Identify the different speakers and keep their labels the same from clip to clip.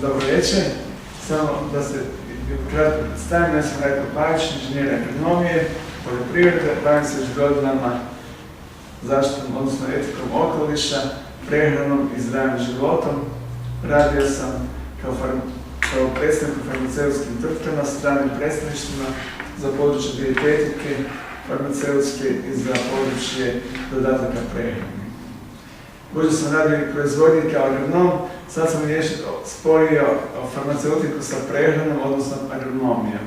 Speaker 1: Dobro večer. Samo da se kratko predstavim, ja sam Rajko Pavić, inženjer agronomije, poljoprivrede, bavim se već godinama zaštitom, odnosno etikom okoliša, prehranom i zdravim životom. Radio sam kao predstavnik u farmaceutskim tvrtkama, stranim predstavništvima za područje dijetetike, farmaceutske i za područje dodataka prehrani. Budući sam radio i proizvodnji kao agronom, sad sam spojio farmaceutiku sa prehranom, odnosno agronomijom.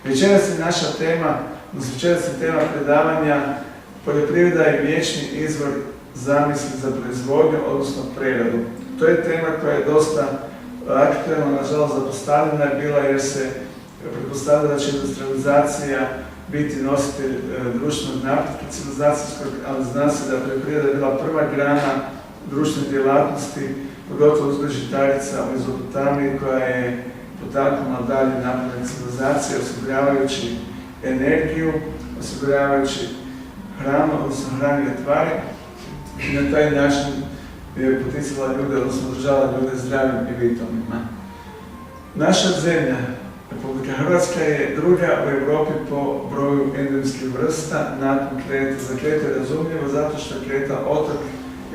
Speaker 1: Večeras je naša tema, tema predavanja poljoprivreda je vječni izvor zamisli za proizvodnju, odnosno preradu. To je tema koja je dosta aktualna, nažalost zapostavljena je bila jer se pretpostavlja da će industrializacija biti nositelj društvenog napretka civilizacijskog, ali zna se da poljoprivreda je bila prva grana društvene djelatnosti, pogotovo uzgoj žitarica u Mezopotamiji koja je potaknula dalje napredak civilizacije, osiguravajući energiju, osiguravajući hranu, odnosno hranjive tvari i na taj način je poticala ljude, odnosno održala ljude zdravim i vitalnima. Naša zemlja, Republika Hrvatska, je druga u Europi po broju endemskih vrsta nakon Krete. Za Kretu je razumljivo zato što je Kreta otok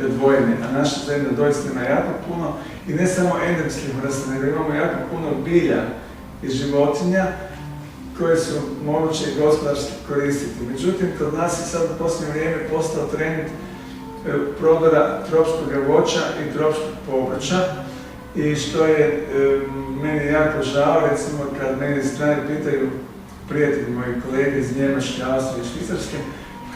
Speaker 1: i odvojeni, a naša zemlja doista ima jako puno i ne samo endemskih vrsta, nego imamo jako puno bilja i životinja koje su moguće i gospodarski koristiti. Međutim, kod nas je sad u posljednje vrijeme postao trend prodora tropskog voća i tropskog povrća i što je meni jako žao, recimo kad mene strane pitaju prijatelji moji kolege iz Njemačke, Austrije i Švicarske,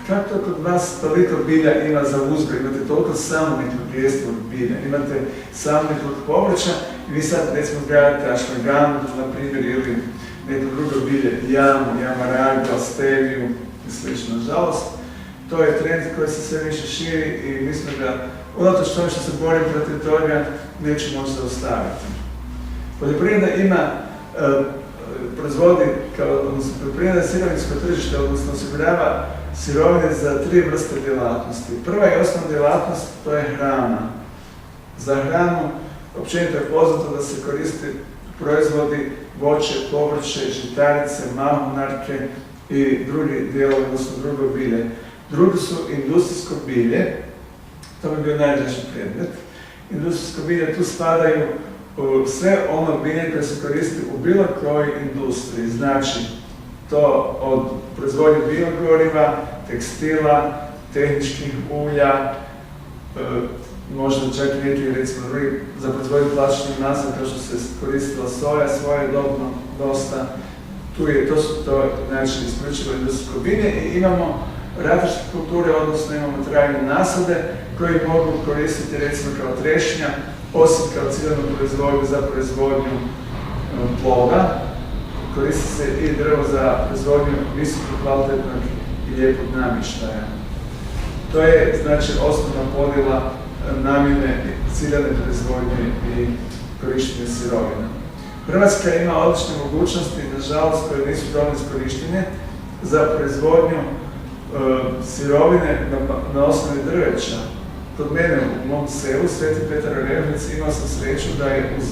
Speaker 1: kako to kod vas toliko bilja ima za uzgoj, imate toliko samoniklog jestivog bilja, imate samoniklog povrća i vi sad recimo uzgajate ašlaganu, na primjer, ili neko drugo bilje, jamu, jamaragu, steviju i sl. Nažalost, to je trend koji se sve više širi i mislim da unatoč tome što se borim protiv toga neću moći zaustaviti. Poljoprivreda ima proizvodi, odnosno poljoprivreda je sirovinsko tržište, odnosno osigurava sirovine za 3 vrste djelatnosti. Prva i osnovna djelatnost to je hrana. Za hranu općenito je poznato da se koriste proizvodi voće, povrće, žitarice, mahunarke i drugi dijelovi, odnosno drugo bilje. Drugo su industrijsko bilje, to bi bio najdraži predmet. Industrijsko bilje, tu spadaju sve ono bilje koje se koristi u bilo kojoj industriji, znači to od proizvodnje biogoriva, tekstila, tehničkih ulja, možda čak i neki recimo drugi za proizvodnju plastičnih masa kao što se koristila soja, svoje dobno dosta. To su znači isključivo industrijsko bilje i imamo ratarske kulture, odnosno imamo trajne nasade koji mogu koristiti recimo kao trešnja, osim kao ciljanu proizvodnju za proizvodnju ploda. Koristi se i drvo za proizvodnju visoko kvalitetnog i lijepog namještaja. To je znači osnovna podjela namjene ciljane proizvodnje i korištenje sirovina. Hrvatska ima odlične mogućnosti, nažalost, koje nisu dovoljno iskorištene za proizvodnju sirovine na osnovi drveća. Kod mene u mom selu, Sveti Petar Orehovec, imao sam sreću da je uz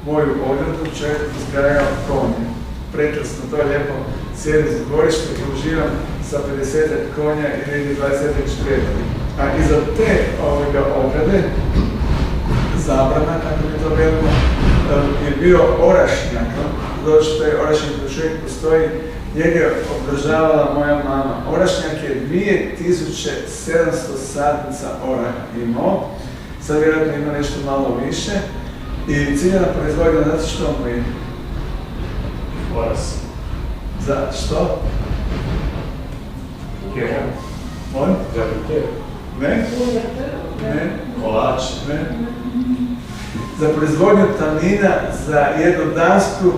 Speaker 1: moju ogradu čovjek uzgajao konje. Prekrasno, to je lijepo, sjedim za dvorište i uživam sa 50 konja i negdje 20 četvrti. A iza te ograde, zabrana, kako mi to velimo, je bio orašnjak. Doći taj orašnjak koji čovjek postoji, njega je održavala moja mama. Orašnjak je 2700 satnica oraha imao, sad vjerojatno ima nešto malo više i ciljana proizvodnja, znate što mu je?
Speaker 2: Oras.
Speaker 1: Za što?
Speaker 2: Kjera.
Speaker 1: Molim?
Speaker 2: Za kjera.
Speaker 1: Ne? Ne?
Speaker 2: Kolač.
Speaker 1: Ne? Za proizvodnju tanina za jednu dansku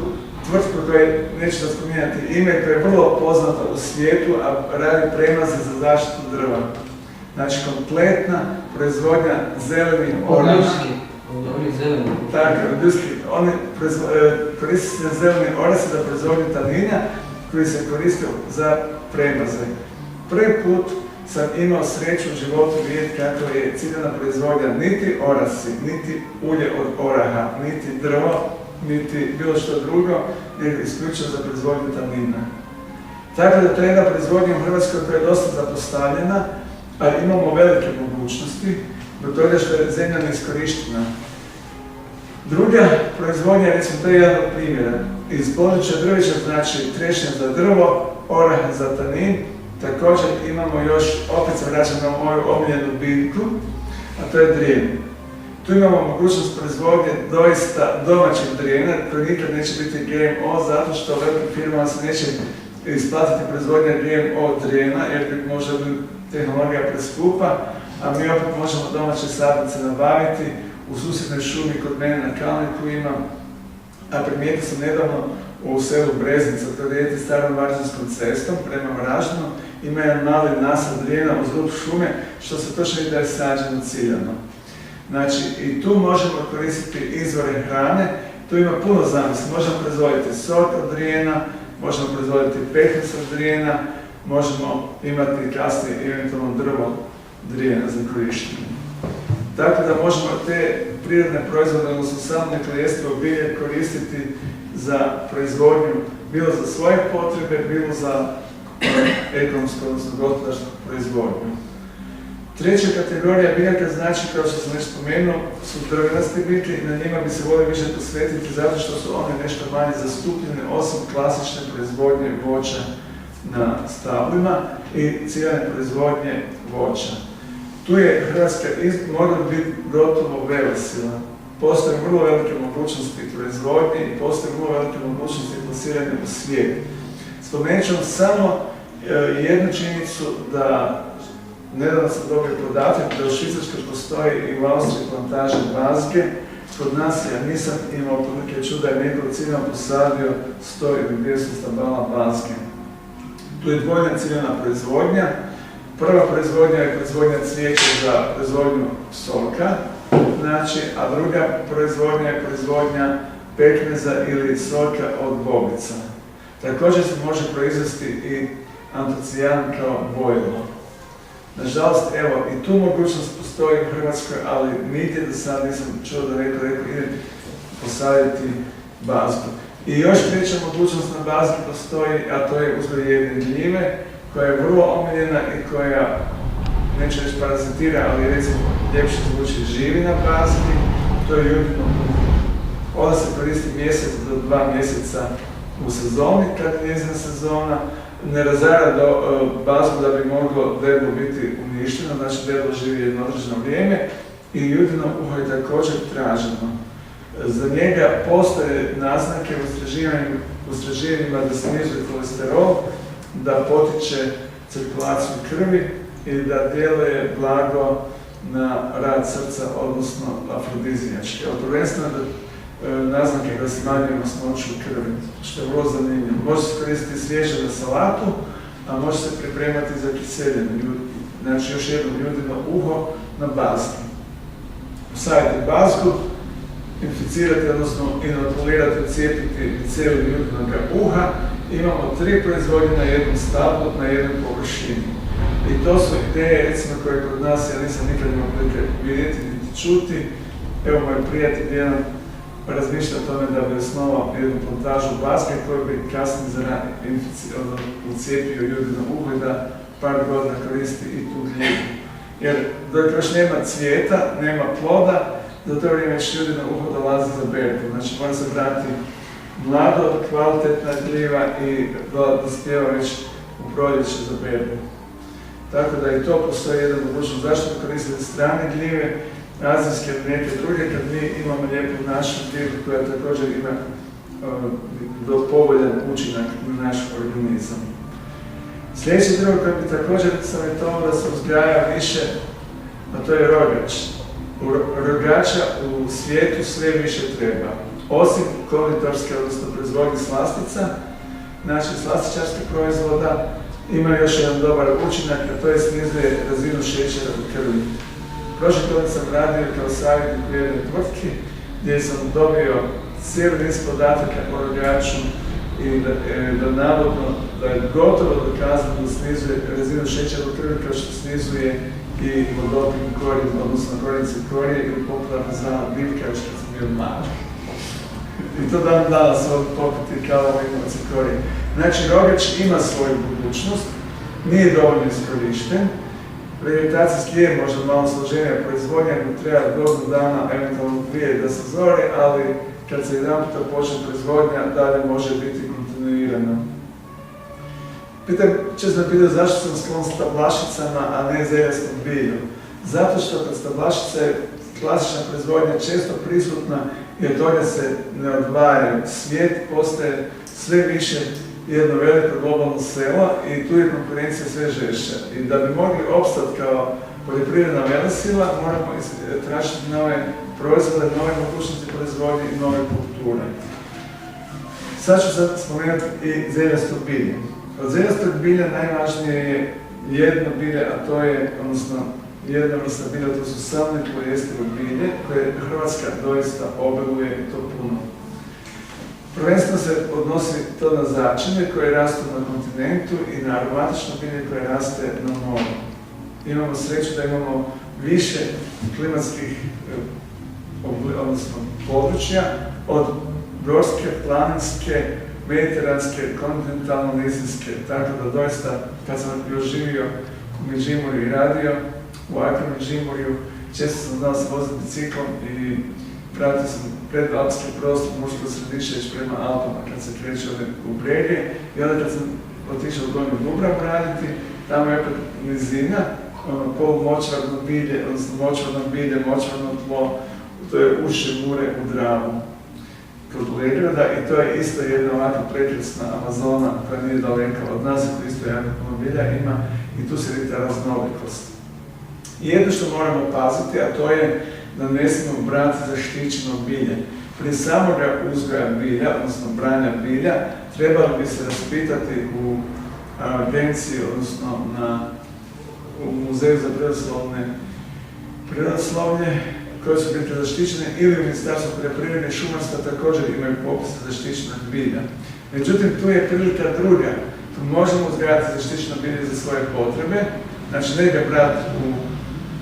Speaker 1: tvrtku koja, neću da spominjati ime, koja je vrlo poznata u svijetu, a radi premaze za zaštitu drva. Znači, kompletna proizvodnja zelenih oraha.
Speaker 3: Oni zeleni.
Speaker 1: Tako, oni koriste se zeleni orasi za proizvodnju tanina koji se koriste za premaze. Prvi put sam imao sreću u životu vidjeti kako je ciljana proizvodnja niti orasi, niti ulje od oraha, niti drvo, niti bilo što drugo, nego isključivo za proizvodnju tanina. Tako da to je jedna proizvodnja u Hrvatskoj koja je dosta zapostavljena, a imamo velike mogućnosti, do toga što je zemlja neiskorištena. Druga proizvodnja, recimo to je jedan od primjera, iz područja drveća, znači trešnja za drvo, orah za tanin, također imamo još, opet se vraćam na moju omiljenu biljku, a to je drijen. Tu imamo mogućnost proizvodnje doista domaćeg drijena, koji nikad neće biti GMO, zato što velikim firmama se neće isplatiti proizvodnja GMO drijena, jer bi možda bi tehnologija preskupa, a mi opet možemo domaće sadnice nabaviti. U susjednoj šumi kod mene na Kalniku imam, a primijetio sam nedavno u selu Breznica, kada idete starom Varaždinskom cestom prema Varaždinu, ima jedan mali nasad drijena uz rub šume, što se točno vidi da je sađeno ciljano. Znači, i tu možemo koristiti izvore hrane, tu ima puno zamisli. Možemo proizvoditi sok od drijena, možemo proizvoditi pekmez od drijena, možemo imati kasnije eventualno drvo drijena za korištenje. Tako da možemo te prirodne proizvode, odnosno samo nekljestvo bilje koristiti za proizvodnju, bilo za svoje potrebe, bilo za ekonomsku, odnosno gospodarsku proizvodnju. Treća kategorija biljaka, znači, kao što sam već spomenuo, su drvenasti biljke i na njima bi se volio više posvetiti zato što su one nešto manje zastupljene, osim klasične proizvodnje voća na stablima i ciljane proizvodnje voća. Tu je Hrvatska mogla biti gotovo velesila. Postoje vrlo velike mogućnosti proizvodnje i postoje vrlo velike mogućnosti plasiranja u svijet. Spomenut ću vam samo jednu činjenicu da nedavno sam dobio podatak da u Švicarskoj postoji i u Austriji plantaže bazge. Kod nas ja nisam imao prilike čuda je neko ciljano posadio 100 ili 200 stabala bazge. Tu je dvojna ciljana proizvodnja. Prva proizvodnja je proizvodnja cvijeća za proizvodnju soka, znači, a druga proizvodnja je proizvodnja pekmeza ili soka od bobica. Također se može proizvesti i antocijan kao bojilo. Nažalost, evo, i tu mogućnost postoji u Hrvatskoj, ali nigdje do sad nisam čuo da neko ide posaditi bazgu. I još treća mogućnost na bazgi postoji, a to je uzgoj jedne gljive, koja je vrlo omiljena i koja, neću reći parazitira, ali recimo ljepše zvuči, živi na bazgi, to je judino uho. Ona se koristi mjesec do 2 mjeseca u sezoni, kad je njezina sezona, ne razara do bazgu da bi moglo deblo biti uništeno, znači deblo živi jedno određeno vrijeme i judino uho je također traženo. Za njega postoje naznake u istraživanjima da snizuje kolesterol, da potiče cirkulaciju krvi i da djeluje blago na rad srca, odnosno afrodizijački. Prvenstveno naznake da smanjuje masnoću krvi, što je vrlo zanimljivo. Može se koristiti svježe za salatu, a može se pripremati za kiseljenje. Znači još jedno judino uho na bazgi. Usadite bazgu, inficirati, odnosno inokulirati, ucijepiti cijeli judinog uha. Imamo 3 proizvodnje na jednom stablu, na jednoj površini. I to su ideje, recimo, koje kod nas, ja nisam nikad imao prilike vidjeti niti čuti. Evo, moj prijatelj jedan razmišlja o tome da bi osnovao jednu plantažu bazge koju bi kasnije ucijepio judino uho i da par godina koristi i tu gljivu. Jer dok još nema cvijeta, nema ploda, za to vrijeme već judino uho dolazi za berbu. Znači mora se brati mlado, kvalitetna gljiva i dospijeva već u proljeće za berbu. Tako da i to postoji jedan mogućnost. Zašto koristiti strane gljive, azijske ili neke druge, kad mi imamo lijepu našu gljivu koja također ima povoljan učinak na naš organizam. Sljedeće drvo koje bi također savjetovao da se uzgaja više, a to je rogač. Rogača u svijetu sve više treba. Osim konditorske, odnosno proizvodnje slastica, znači slastičarskih proizvoda, ima još jedan dobar učinak, a to je snizuje razinu šećera u krvi. Prošle godine sam radio kao savjetnik u jednoj tvrtki gdje sam dobio cijeli niz podataka o rogaču i da navodno da je gotovo dokazano da snizuje razinu šećera u krvi kao što snizuje i vodopin korijen, odnosno korijen cikorije ili popularno zvana bivkač kad sam bio mali. i to dan danas popiti kao i cikorije. Znači, rogač ima svoju budućnost, nije dovoljno iskorišten. Vegetacijski je možda malo složenija proizvodnja, mu treba godinu dana, eventualno 2 da se zori, ali kad se jedan puta počne proizvodnja, dalje može biti kontinuirano. Često pitaju zašto sam sklon stablašicama, a ne zeljastom bilju. Zato što kod stablašica je klasična proizvodnja često prisutna i od toga se ne odvajaju. Svijet postaje sve više jedno veliko globalno selo i tu je konkurencija sve žešća. I da bi mogli opstati kao poljoprivredna velesila, moramo tražiti nove proizvode, nove mogućnosti proizvodnje i nove kulture. Sad ću spomenuti i zeljasto bilje. Od zeljastog bilja najvažnije je jedno bilje, a to je, odnosno jedna vrsta bilja, to su samne pojestivo bilje, koje Hrvatska doista obiluje i to puno. Prvenstveno se odnosi to na začine koje rastu na kontinentu i na aromatično bilje koje raste na moru. Imamo sreću da imamo više klimatskih područja od brodske, planinske, mediteranske, kontinentalno-nizinske, tako da doista, kad sam još živio u Međimurju i radio, u Akrom Međimurju, često sam znao se voziti biciklom i pratio sam predalpski prostor Mursko Središće prema Alpama kad se kreće u brege i onda kad sam otišao u Donju Dubravu raditi, tamo je opet nizina, polumočvarno bilje, odnosno močvarno tlo, to je ušće mure u Dravu kod Legrada i to je isto jedna ovako prekrasna Amazona koja nije daleka od nas, koja isto jako puno bilja ima i tu se vidi ta raznolikost. I jedno što moramo paziti, a to je da ne smijemo brati zaštićeno bilje. Prije samoga uzgoja bilja, odnosno branja bilja, trebalo bi se raspitati u agenciji, odnosno u Muzeju za prirodoslovlje, koje su biti zaštićene, ili u Ministarstvu poljoprivrede i šumarstva također imaju popise zaštićenog bilja. Međutim, tu je prilika druga. Tu možemo uzgajati zaštićeno bilje za svoje potrebe, znači ne ga brati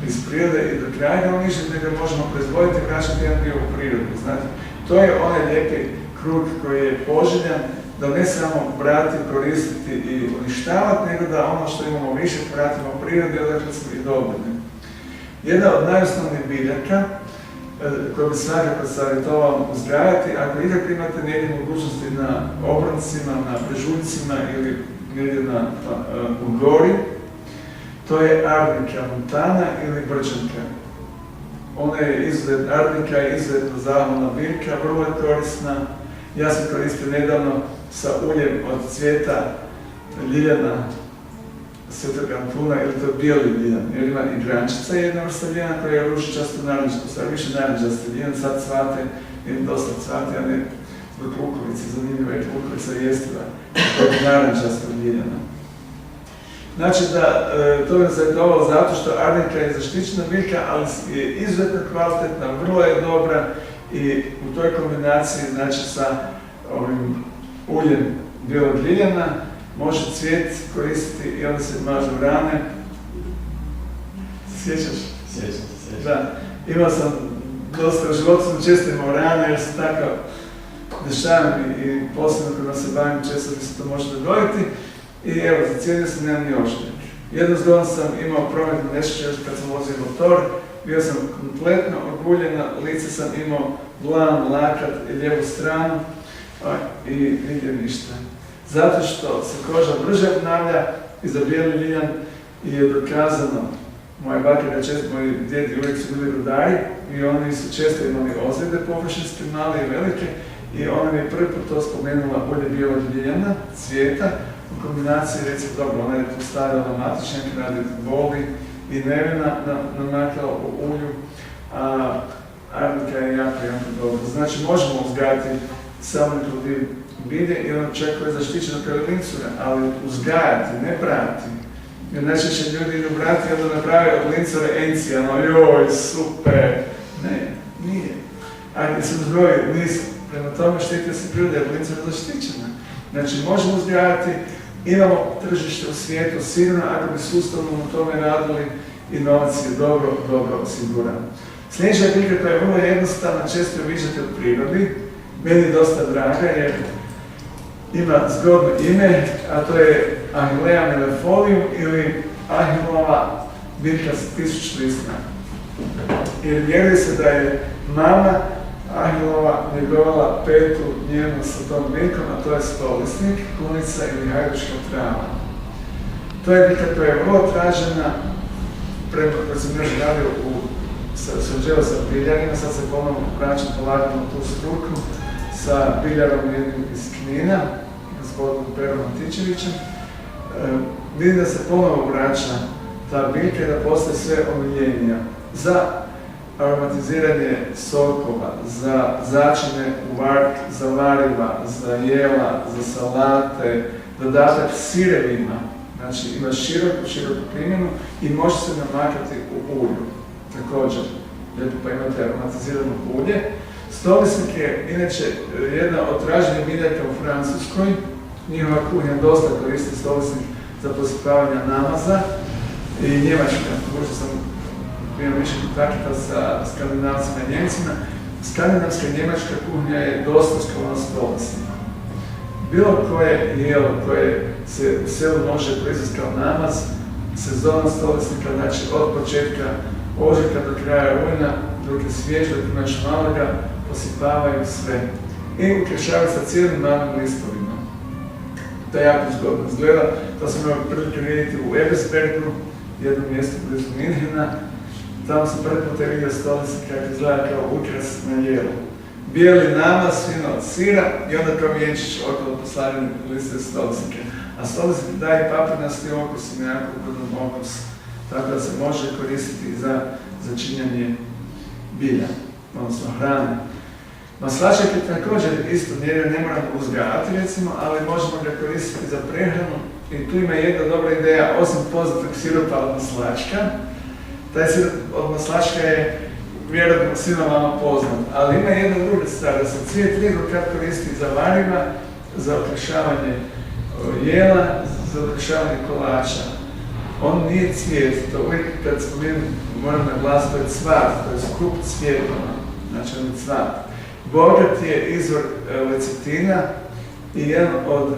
Speaker 1: iz prirode i do kraja ga uništiti, nego možemo proizvoditi i vraćati jedan dio u prirodu. Znate, to je onaj lijepi krug koji je poželjan, da ne samo brati, koristiti i uništavati, nego da ono što imamo više vratimo u prirodi, odakle smo i dobili. Jedna od najosnovnijih biljaka koju bi svakako savjetovao uzgajati, ako ikako imate negdje mogućnosti na obroncima, na brežuljcima ili negdje u gori, to je arnika montana ili brčanka. Arnika je izuzetno zahvalna biljka, vrlo je korisna. Ja sam koristio nedavno sa uljem od cvijeta ljiljana Svetog Antuna, ili to je bijeli ljilan, jer ima i grančica, jedna vrsta ljiljana koja je ružičasto narančasto, sad više narančasti ljilan, sad cvate, ili dosta cvate, a ne zbog lukovice, zanimljiva je lukovica jestiva, to je narančasto ljiljana. Znači da, to bi savjetovalo zato što arnika je zaštićena biljka, ali je izuzetno kvalitetna, vrlo je dobra i u toj kombinaciji, znači sa ovim uljem bijelog ljiljana, može cvijet koristiti i onda se mažu rane. Sjećaš?
Speaker 2: Sjećam se.
Speaker 1: Da. Imao sam dosta, u životu sam često imao rane jer se tako dešava i posebno kada se bavim često mi se to može dogoditi. I evo, zacijelio sam nemam ni oštrek. Jedno zgodno sam imao prometnu nesreću kad sam vozio motor, bio sam kompletno oguljena, lice sam imao dlan, lakat i lijevu stranu i vidio ništa. Zato što se koža brže obnavlja i za bijeli liljan je dokazano. Moja baka često, moji djedi uvijek su bili rudari i oni su često imali ozljede površinske, male i velike i ona mi je prvi put to spomenula ulje bijelog liljana, cvijeta, u kombinaciji recimo dobro, ona je tu stavila matičnjak radi boli i nevena namakala u ulju, a arnika je jako dobro. Znači možemo uzgajati samo neplodiv bilje i ono čak koje je zaštićeno kao lincura, ali uzgajati, ne brati. Jer najčešće ljudi idu brati i onda naprave od lincure encijano, joj, super. Ne, nije. A sam zbroj, nisu. Prema tome štitio se prirode, jer lincura je zaštićena. Znači možemo uzgajati, imamo tržište u svijetu, sigurno ako bi sustavno na tome radili i novac je dobro osiguran. Sljedeća biljka koja je vrlo jednostavna, često ju viđate u prirodi, meni je dosta draga jer ima zgodno ime, a to je Achillea millefolium ili Achillova biljka s 1000 listna. Jer vjeruje se da je mama Achillova njegovala petu njenu sa tom biljkom, a to je stolisnik, punica ili hajdučka trava. To je biljka koja je vrlo tražena, prema koja sam još radio surađivao sa biljarima, sad se ponovno vraćam polagano u tu struku sa biljarom jednim iz Knina, gospodinom Perom Antičevićem. Vidim da se ponovo vraća ta biljka i da postaje sve omiljenija za aromatiziranje sokova, za začine u vark, za variva, za jela, za salate, dodatak sirevima. Znači ima široku primjenu i može se namakati u ulju. Također, lijepo pa imate aromatizirano ulje. Stolisnik je inače jedna od traženih biljaka u Francuskoj. Njihova kuhinja dosta koristi stolisnik za posipavanje namaza i Njemačka. Možda sam imao više kontakta sa Skandinavcima i Njemcima. Skandinavska i Njemačka kuhinja je dosta sklona stolisnika. Bilo koje jelo koje se u selu može proizvesti kao namaz, sezona stolisnika, znači od početka ožujka do kraja rujna, dok je svjež, dok imaš malo ga, posipavaju sve. I ukrešavaju sa cijelim malim listovima. To je jako zgodno izgleda. To sam imao prilike vidjeti u Ebersbergu, jednom mjestu blizu Minhena. Tamo sam prvi puta vidio stolisnik kako izgleda kao ukras na jelu. Bijeli namaz, fino od sira i onda kao vjenčić okolo poslavljeni liste stolisnike. A stolisnik daje papirnasti okus i nekako ugodan okus. Tako da se može koristiti za začinjanje bilja, odnosno hrane. Maslačak je također isto ne moramo uzgajati recimo, ali možemo ga koristiti za prehranu. I tu ima jedna dobra ideja, osim poznatog siropa od maslačka. Taj sirop od maslačka je vjerojatno svima vama poznat, ali ima jedna druga stvar, da se cvijet kad koristi za variva, za okrašavanje jela, za okrašavanje kolača. On nije cvijet, to uvijek kad spomenem moram naglasiti, to je cvat, to je skup cvijetova, znači on je cvat. Bogat je izvor lecitina i jedan od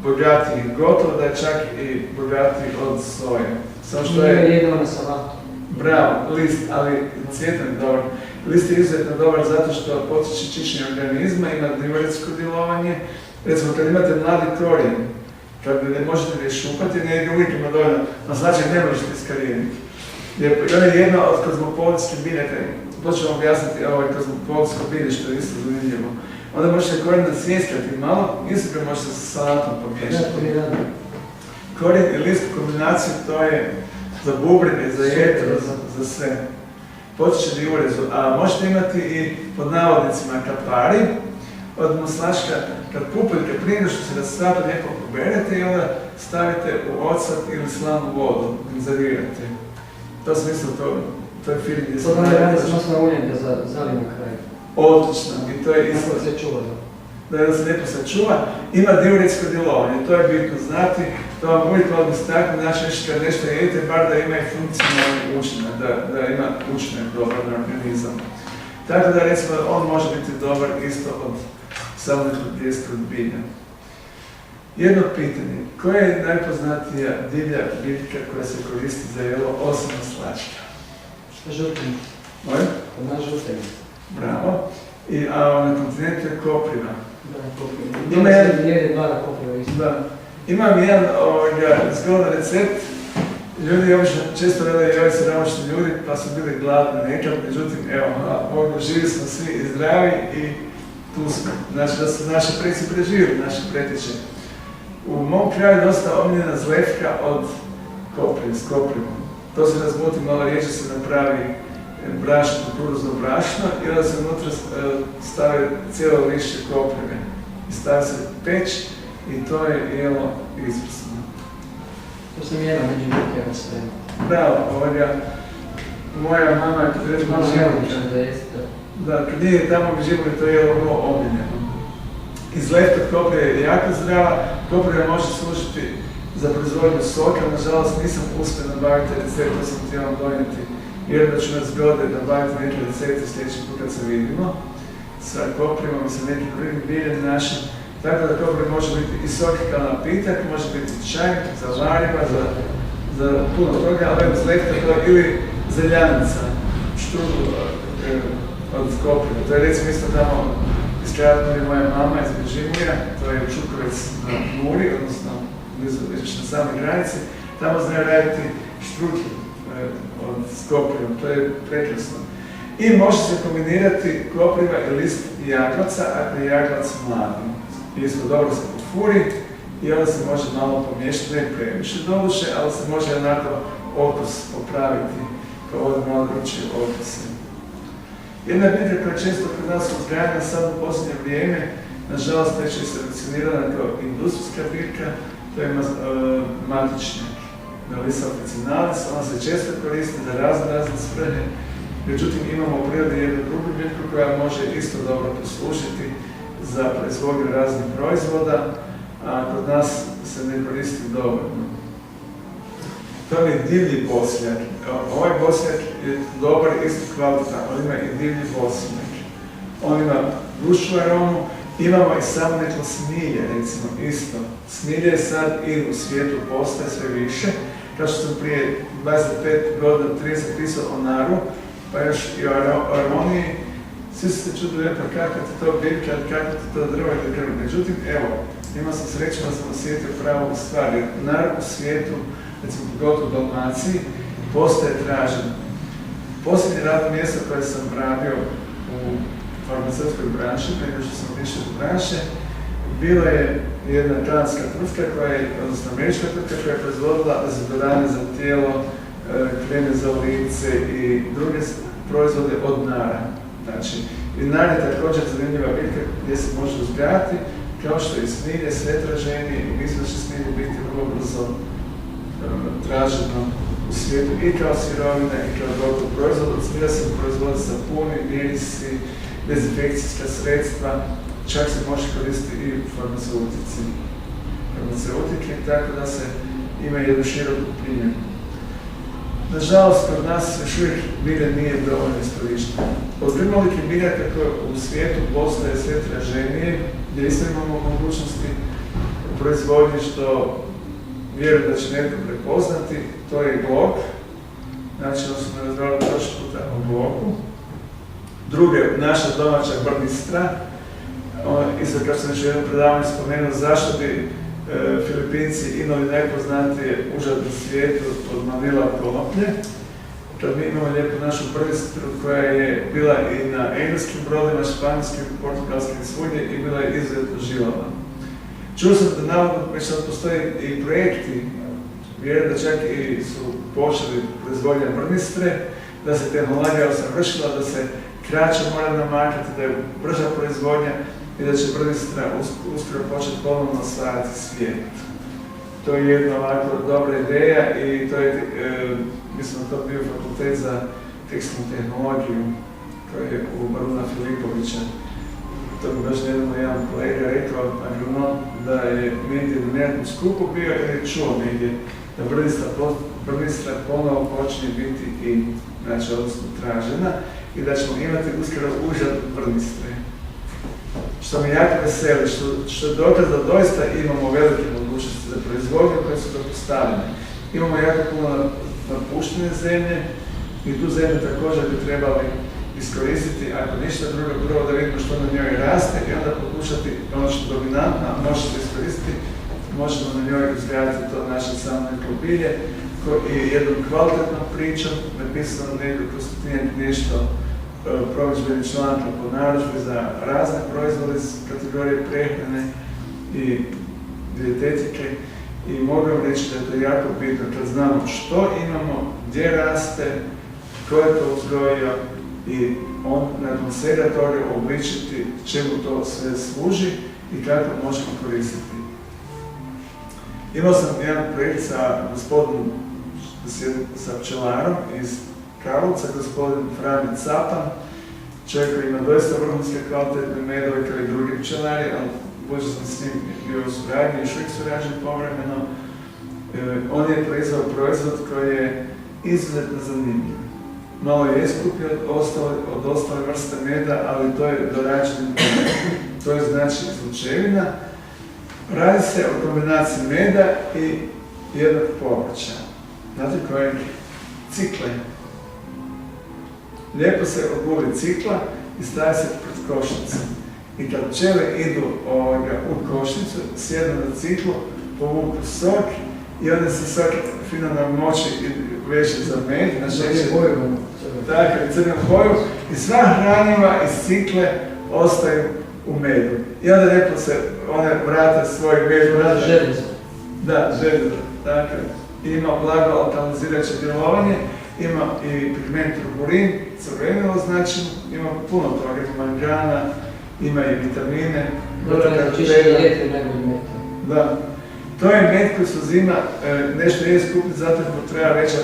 Speaker 1: bogatijih, gotovo da je čak i bogatiji od soje. Samo što je
Speaker 3: jedno na salatu.
Speaker 1: Bravo, list, ali cvijetan je dobar. List je izuzetno dobar zato što potiče čišćenje organizma, ima diuretsko djelovanje. Recimo kad imate mladi korijen, kad ne možete ga šupati, ne uvijek ima dovoljno, na značaj ne možete iskarijeniti. I on je jedna od kozmopolitskih biljaka, to ću vam objasniti ovo kozmopolitsko bilje što je isto zanimljivo. Onda možete korijen nasvijeskati malo, isto ga možete sa salatom pomiješati. Korijen i list u kombinaciju to je za bubrege, za jetro, za sve. Potiče diurezu, a možete imati i pod navodnicima kapari od maslačka, kad pupuljke prije što se rastvara lijepo poberete i onda stavite u ocat ili slanu vodu, konzervirate. To sam mislio, to je film gdje se
Speaker 3: to da radi s masno uljem da zali na kraju.
Speaker 1: Odlično, i to je isto.
Speaker 3: Kako se čuva
Speaker 1: da se lijepo sačuva, ima diuretsko djelovanje, to je bitno znati, to vam uvijek volim staknuti, znači kad nešto jedete, bar da ima i funkcionalni učinak, da ima učinak dobar na organizam. Tako da recimo on može biti dobar isto od samotnog bilja. Jedno pitanje, koja je najpoznatija divlja biljka koja se koristi za jelo osim maslačka?
Speaker 3: Žutenje.
Speaker 1: Moje?
Speaker 3: Kod nas žutenje.
Speaker 1: Bravo. A na kontinentu je kopriva.
Speaker 3: Da, kopriva. Jede dva kopriva isto. Da.
Speaker 1: Imam jedan zgodan recept. Ljudi obično često gledaju i ovi siromašni ljudi pa su bili gladni nekad, međutim evo, živi smo svi i zdravi i tu smo. Znači da su naši preci preživjeli, naši pretječe. U mom kraju je dosta omiljena zlevka od koprive, s koprivom. To se razmuti, malo riječi se napravi brašno, kukuruzno brašno i onda se unutra stavi cijelo lišće koprive. I stavi se peć i to je jelo izvrsno.
Speaker 3: To sam jela među bukjeva sve.
Speaker 1: Bravo, moja mama je kad reći malo življenja. Da, kad nije tamo bi živjeli, to je jelo vrlo omiljeno. Izlevka od koprive je jako zdrava, kopriva može služiti za proizvodnju soka, nažalost nisam uspio nabaviti recept, to sam htio vam donijeti. Jer da ću nas zgode nabaviti neke recepte sljedeći put kad se vidimo. sa koprivom i sa nekim drugim biljem našim. Tako da kopriv može biti i soki kao napitak, može biti čaj za variva, za puno toga, ali uz lekta ili zeljanica, štrudu od kopriva. To je recimo isto tamo iz Kratnova je moja mama iz Međimurja, to je Čukovec na Muri, odnosno na samoj granici. Tamo znaju raditi štrudlu od koprivom, to je prekrasno. I može se kombinirati kopriva i list jaglaca, ako je jaglac mladi. Isto dobro se pofuri i onda se može malo pomiješati, ne previše doduše, ali se može onako okus popraviti, kao ovdje malo drugčije okuse. Jedna biljka koja je često kod nas uzgajana sad u posljednje vrijeme, nažalost već je selekcionirana kao industrijska biljka, to je matičnjak. Melissa officinalis, ona se često koristi za razne svrhe, međutim imamo u prirodi jednu drugu biljku koja može isto dobro poslužiti za proizvodnju raznih proizvoda, a kod nas se ne koristi dovoljno. To je divlji bosljak. Ovaj bosljak je dobar, isto kvalitetan, on ima i divlji bosljak. On ima dušu aromu, imamo i samo neko smilje, recimo, isto. Smilje sad i u svijetu postaje sve više. Kao što sam prije 25 godina 30 pisao o naru, pa još i o aroniji, svi su se čudili, pa kako ti to biljka, kako ti to drvo ili drvo. Međutim, evo, imao sam sreću da sam osjetio pravu stvar, jer nar u svijetu, recimo pogotovo u Dalmaciji, postaje tražen. Posljednje radno mjesto koje sam radio u farmaceutskoj branši, nego što sam više u branše, bila je jedna kanadska tvrtka koja je, odnosno američka tvrtka koja je proizvodila dezodorane za tijelo, kreme za lice i druge proizvode od nara. Znači, i nar je također zanimljiva biljka gdje se može uzgajati, kao što i smilje, sve traženije i mislim da će smilje biti vrlo brzo traženo u svijetu i kao sirovina i kao gotov proizvod. Od smilja se proizvode sapuni, mirisi, dezinfekcijska sredstva, čak se može koristiti i u farmaceutike, tako da se ima jednu široku primjenu. Nažalost, kod nas još uvijek bilje nije dovoljno iskorišteno. Od grmolike biljaka koje u svijetu postaje sve traženije, gdje isto imamo mogućnosti proizvodnje što vjerujem da će netko prepoznati, to je glog. Znači, ono smo razgovarali prošli puta o glogu. Druge, naša domaća brnistra. Isto kao sam još jednom predavanju spomenuo, zašto bi Filipinci imali najpoznatije užad u svijetu od Manila konoplje. Kad mi imamo lijepu našu brnistru koja je bila i na engleskim brodima, španskim, portugalskim i svugdje i bila je izuzetno žilava. Čuo sam da navodno već sad postoje i projekti, vjerujem da čak i su počeli proizvodnje brnistre, da se tehnologija usavršila, da se kraće mora namakati, da je brža proizvodnja i da će brnistra uskoro početi ponovno osvajati svijet. To je jedna ovako dobra ideja i to je, mislim da to bio fakultet za tekstilnu tehnologiju koji je u Baruna Filipovića. To bi baš nedavno jedan kolega rekao, agronom, da je negdje na nekakvom skupu bio ili je čuo negdje da brnistra ponovo počinje biti i, znači, odnosno tražena i da ćemo imati uskoro užad brnistre. Što me jako veseli, što je dokaz da doista imamo velike mogućnosti za proizvodnju koje su dopostavljene. Imamo jako puno napuštene zemlje i tu zemlju također bi trebali iskoristiti, ako ništa drugo, prvo da vidimo što na njoj raste i onda pokušati ono što je dominantno, može se iskoristiti, možemo na njoj uzgajati to naše samoneko bilje i jednom kvalitetnom pričom, napisano nekoliko stotinjak nešto promidžbenih članaka po narudžbi za razne proizvode iz kategorije prehrane i dijetetike i mogu vam reći da je to jako bitno kad znamo što imamo, gdje raste, ko je to uzgojio i nakon svega toga obličiti čemu to sve služi i kako možemo koristiti. Imao sam jedan projekt sa gospodinom, sa pčelarom iz Karlovca, gospodin Franjo Capan, čovjek koji ima doista vrhunske kvalitetne medove kao i drugi pčelari, ali budući sam s njim bio u suradnji, još uvijek surađen povremeno. On je proizveo proizvod koji je izuzetno zanimljiv. malo je skuplji od ostale vrste meda, ali to je dorađeni med. To je znači slučajevina. Radi se o kombinaciji meda i jednog povrća. Znate koje? Cikle. Lijepo se obuli cikla i staje se pred košnicu. I kad pčele idu u košnicu, sjednu na ciklu, povuku sok i onda se sok fino namoči i veže za med, na šećer. Tako, i crnu boju. I sva hranjiva iz cikle ostaju u medu. I onda lijepo se one vrate svoj med.
Speaker 3: Željezo.
Speaker 1: Da, željezo. Tako. Ima blago alkalizirajuće djelovanje, ima i pigment turburin, crvenilo znači, ima puno toga, ima mangana, ima i vitamine.
Speaker 3: Dobro, ne čišće jetre nego i med.
Speaker 1: Da. To je med koji su zima, nešto je skupiti zato što treba veća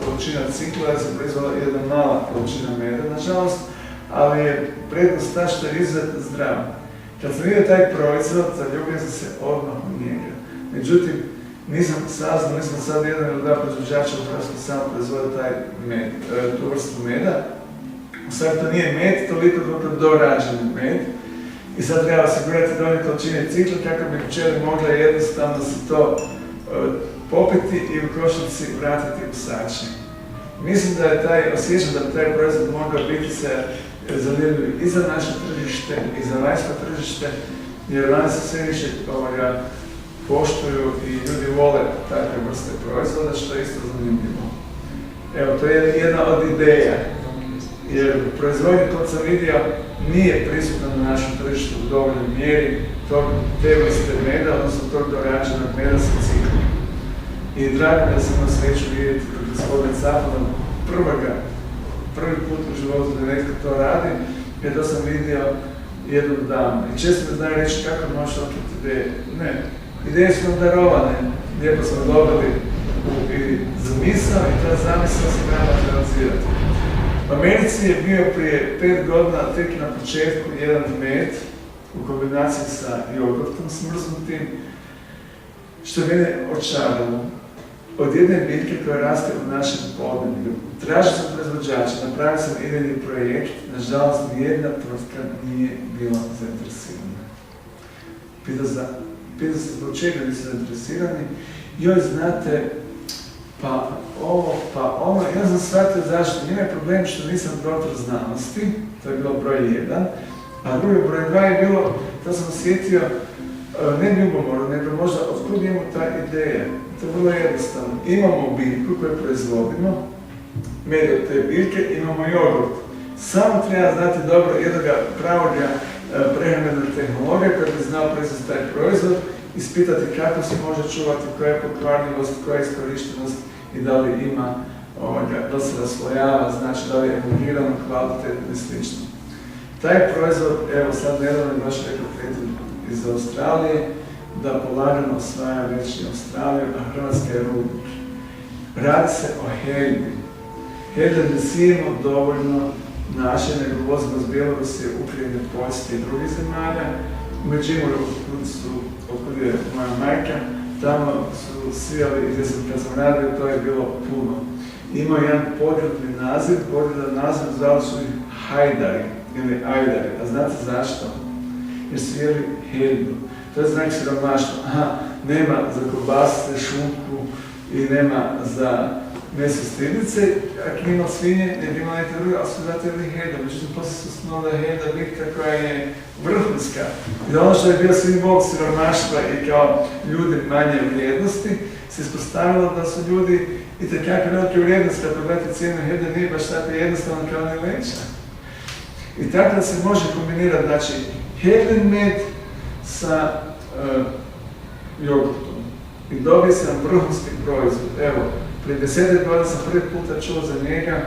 Speaker 1: količina cikla, da se proizvala jedna mala količina meda, nažalost, ali je prednost ta što je izuzetno zdrav. Kad sam vidio taj proizvod, zaljubio sam se odmah u njega. Međutim, nisam saznao, nisam sad jedan ili dva proizvođača u Hrvatskoj samo proizvode taj med, tu vrstu meda. Sad to nije med, toliko dobro dorađeni med. I sad treba osigurati dovoljne količine cikla kako bi pčele mogle jednostavno se to popiti i u košnici vratiti u sačme. Mislim da je osjećam da bi taj proizvod mogao biti zanimljiv i za naše tržište i za vanjsko tržište, jer van se sve više poštuju i ljudi vole takve vrste proizvoda, što je isto zanimljivo. Evo, to je jedna od ideja, jer proizvodnja, kod sam vidio, nije prisutna na našem tržištu u dovoljnoj mjeri te vrste meda, odnosno tog dorađenog meda sa ciklom. I drago da sam imao sreću vidjeti kod gospodina Capanom prvi put u životu da netko to radi, jer to sam vidio jednog dana. I često me znaju reći kako možeš otkriti ideje. Ne, ideje su nam darovane, lijepo smo dobili za misao i ta zamisao se treba realizirati. U Americi je bio prije 5 godina, tek na početku, jedan med u kombinaciji sa jogurtom smrznutim, što je mene očaralo. Od jedne biljke koja raste u našem podneblju. Tražio sam proizvođača, napravio sam idejni projekt, nažalost nijedna tvrtka nije bila zainteresirana. Pitao se zbog čega nisu zainteresirani, joj znate, pa ovo, pa ono, ja sam shvatio zašto. Nije problem što nisam doktor znanosti, to je bilo broj 1, a drugi broj 2 je bilo, to sam osjetio, ne ljubomorno, nego možda otkud imamo ta ideja. To je vrlo jednostavno. Imamo biljku koju proizvodimo, med od te biljke, imamo jogurt. Samo treba znati dobro jednog pravog prehrambenog tehnologa koji bi znao proizvesti taj proizvod, ispitati kako se može čuvati, koja je pokvarljivost, koja je iskorištenost i da li ima, da se raslojava, znači da li je emulgirano, kvalitetno i sl. Taj proizvod, evo sad nedavno je baš rekao prijatelj iz Australije, da polagano osvaja već i Australiju, a Hrvatska je rudnik. Radi se o heljbi. Heljbe ne sijemo dovoljno naše, nego vozimo iz Bjelorusije, Ukrajine, Poljske i drugih zemalja. U Međimurju, otkud je moja majka, tamo su sijali, i kad sam radio, to je bilo puno. Imao jedan pogrebni naziv, zvali su ih hajdari ili ajdari. A znate zašto? Jer su jeli heljbu. To je znak siromaštva. Aha, nema za kobasice, šunku i nema za meso stridnice, ako ima svinje, ne bi imala neke druge, ali su zato jeli heljbu. Međutim, poslije su snula da je heljba biljka koja je vrhunska. I ono što je bio simbol siromaštva i kao ljudi manje vrijednosti, se ispostavilo da su ljudi itekako velike vrijednosti, kad pogledate cijenu heljbe, nije baš tako jednostavno kao ne veća. I tako da se može kombinirati, znači, heljben med sa jogurtom. I dobio sam vrhunski proizvod. Evo, prije 10 godina sam prvi puta čuo za njega,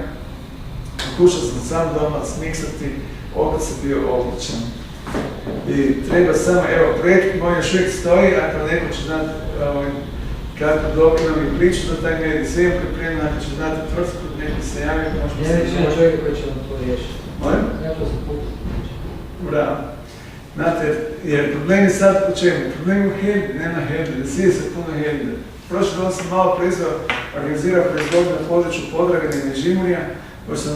Speaker 1: pokušao sam sam doma smiksati, okus je bio odličan. I treba samo, evo, projekt moj još uvijek stoji, ako neko će znati kako dobijam i priču za taj med i sve imam pripremljeno, ako će znati tvrtku, neko se javio, možemo se...
Speaker 3: Ja neću čovjeka koji će vam to riješiti.
Speaker 1: Molim?
Speaker 3: Ja to sam puno.
Speaker 1: Bravo. Znate, jer problem je sad u čemu? Problem je u heljbi, nema heljbe, ne sije se puno heljbe. Prošle godine sam malo organizirao proizvodnju na području Podravine i Međimurja, možda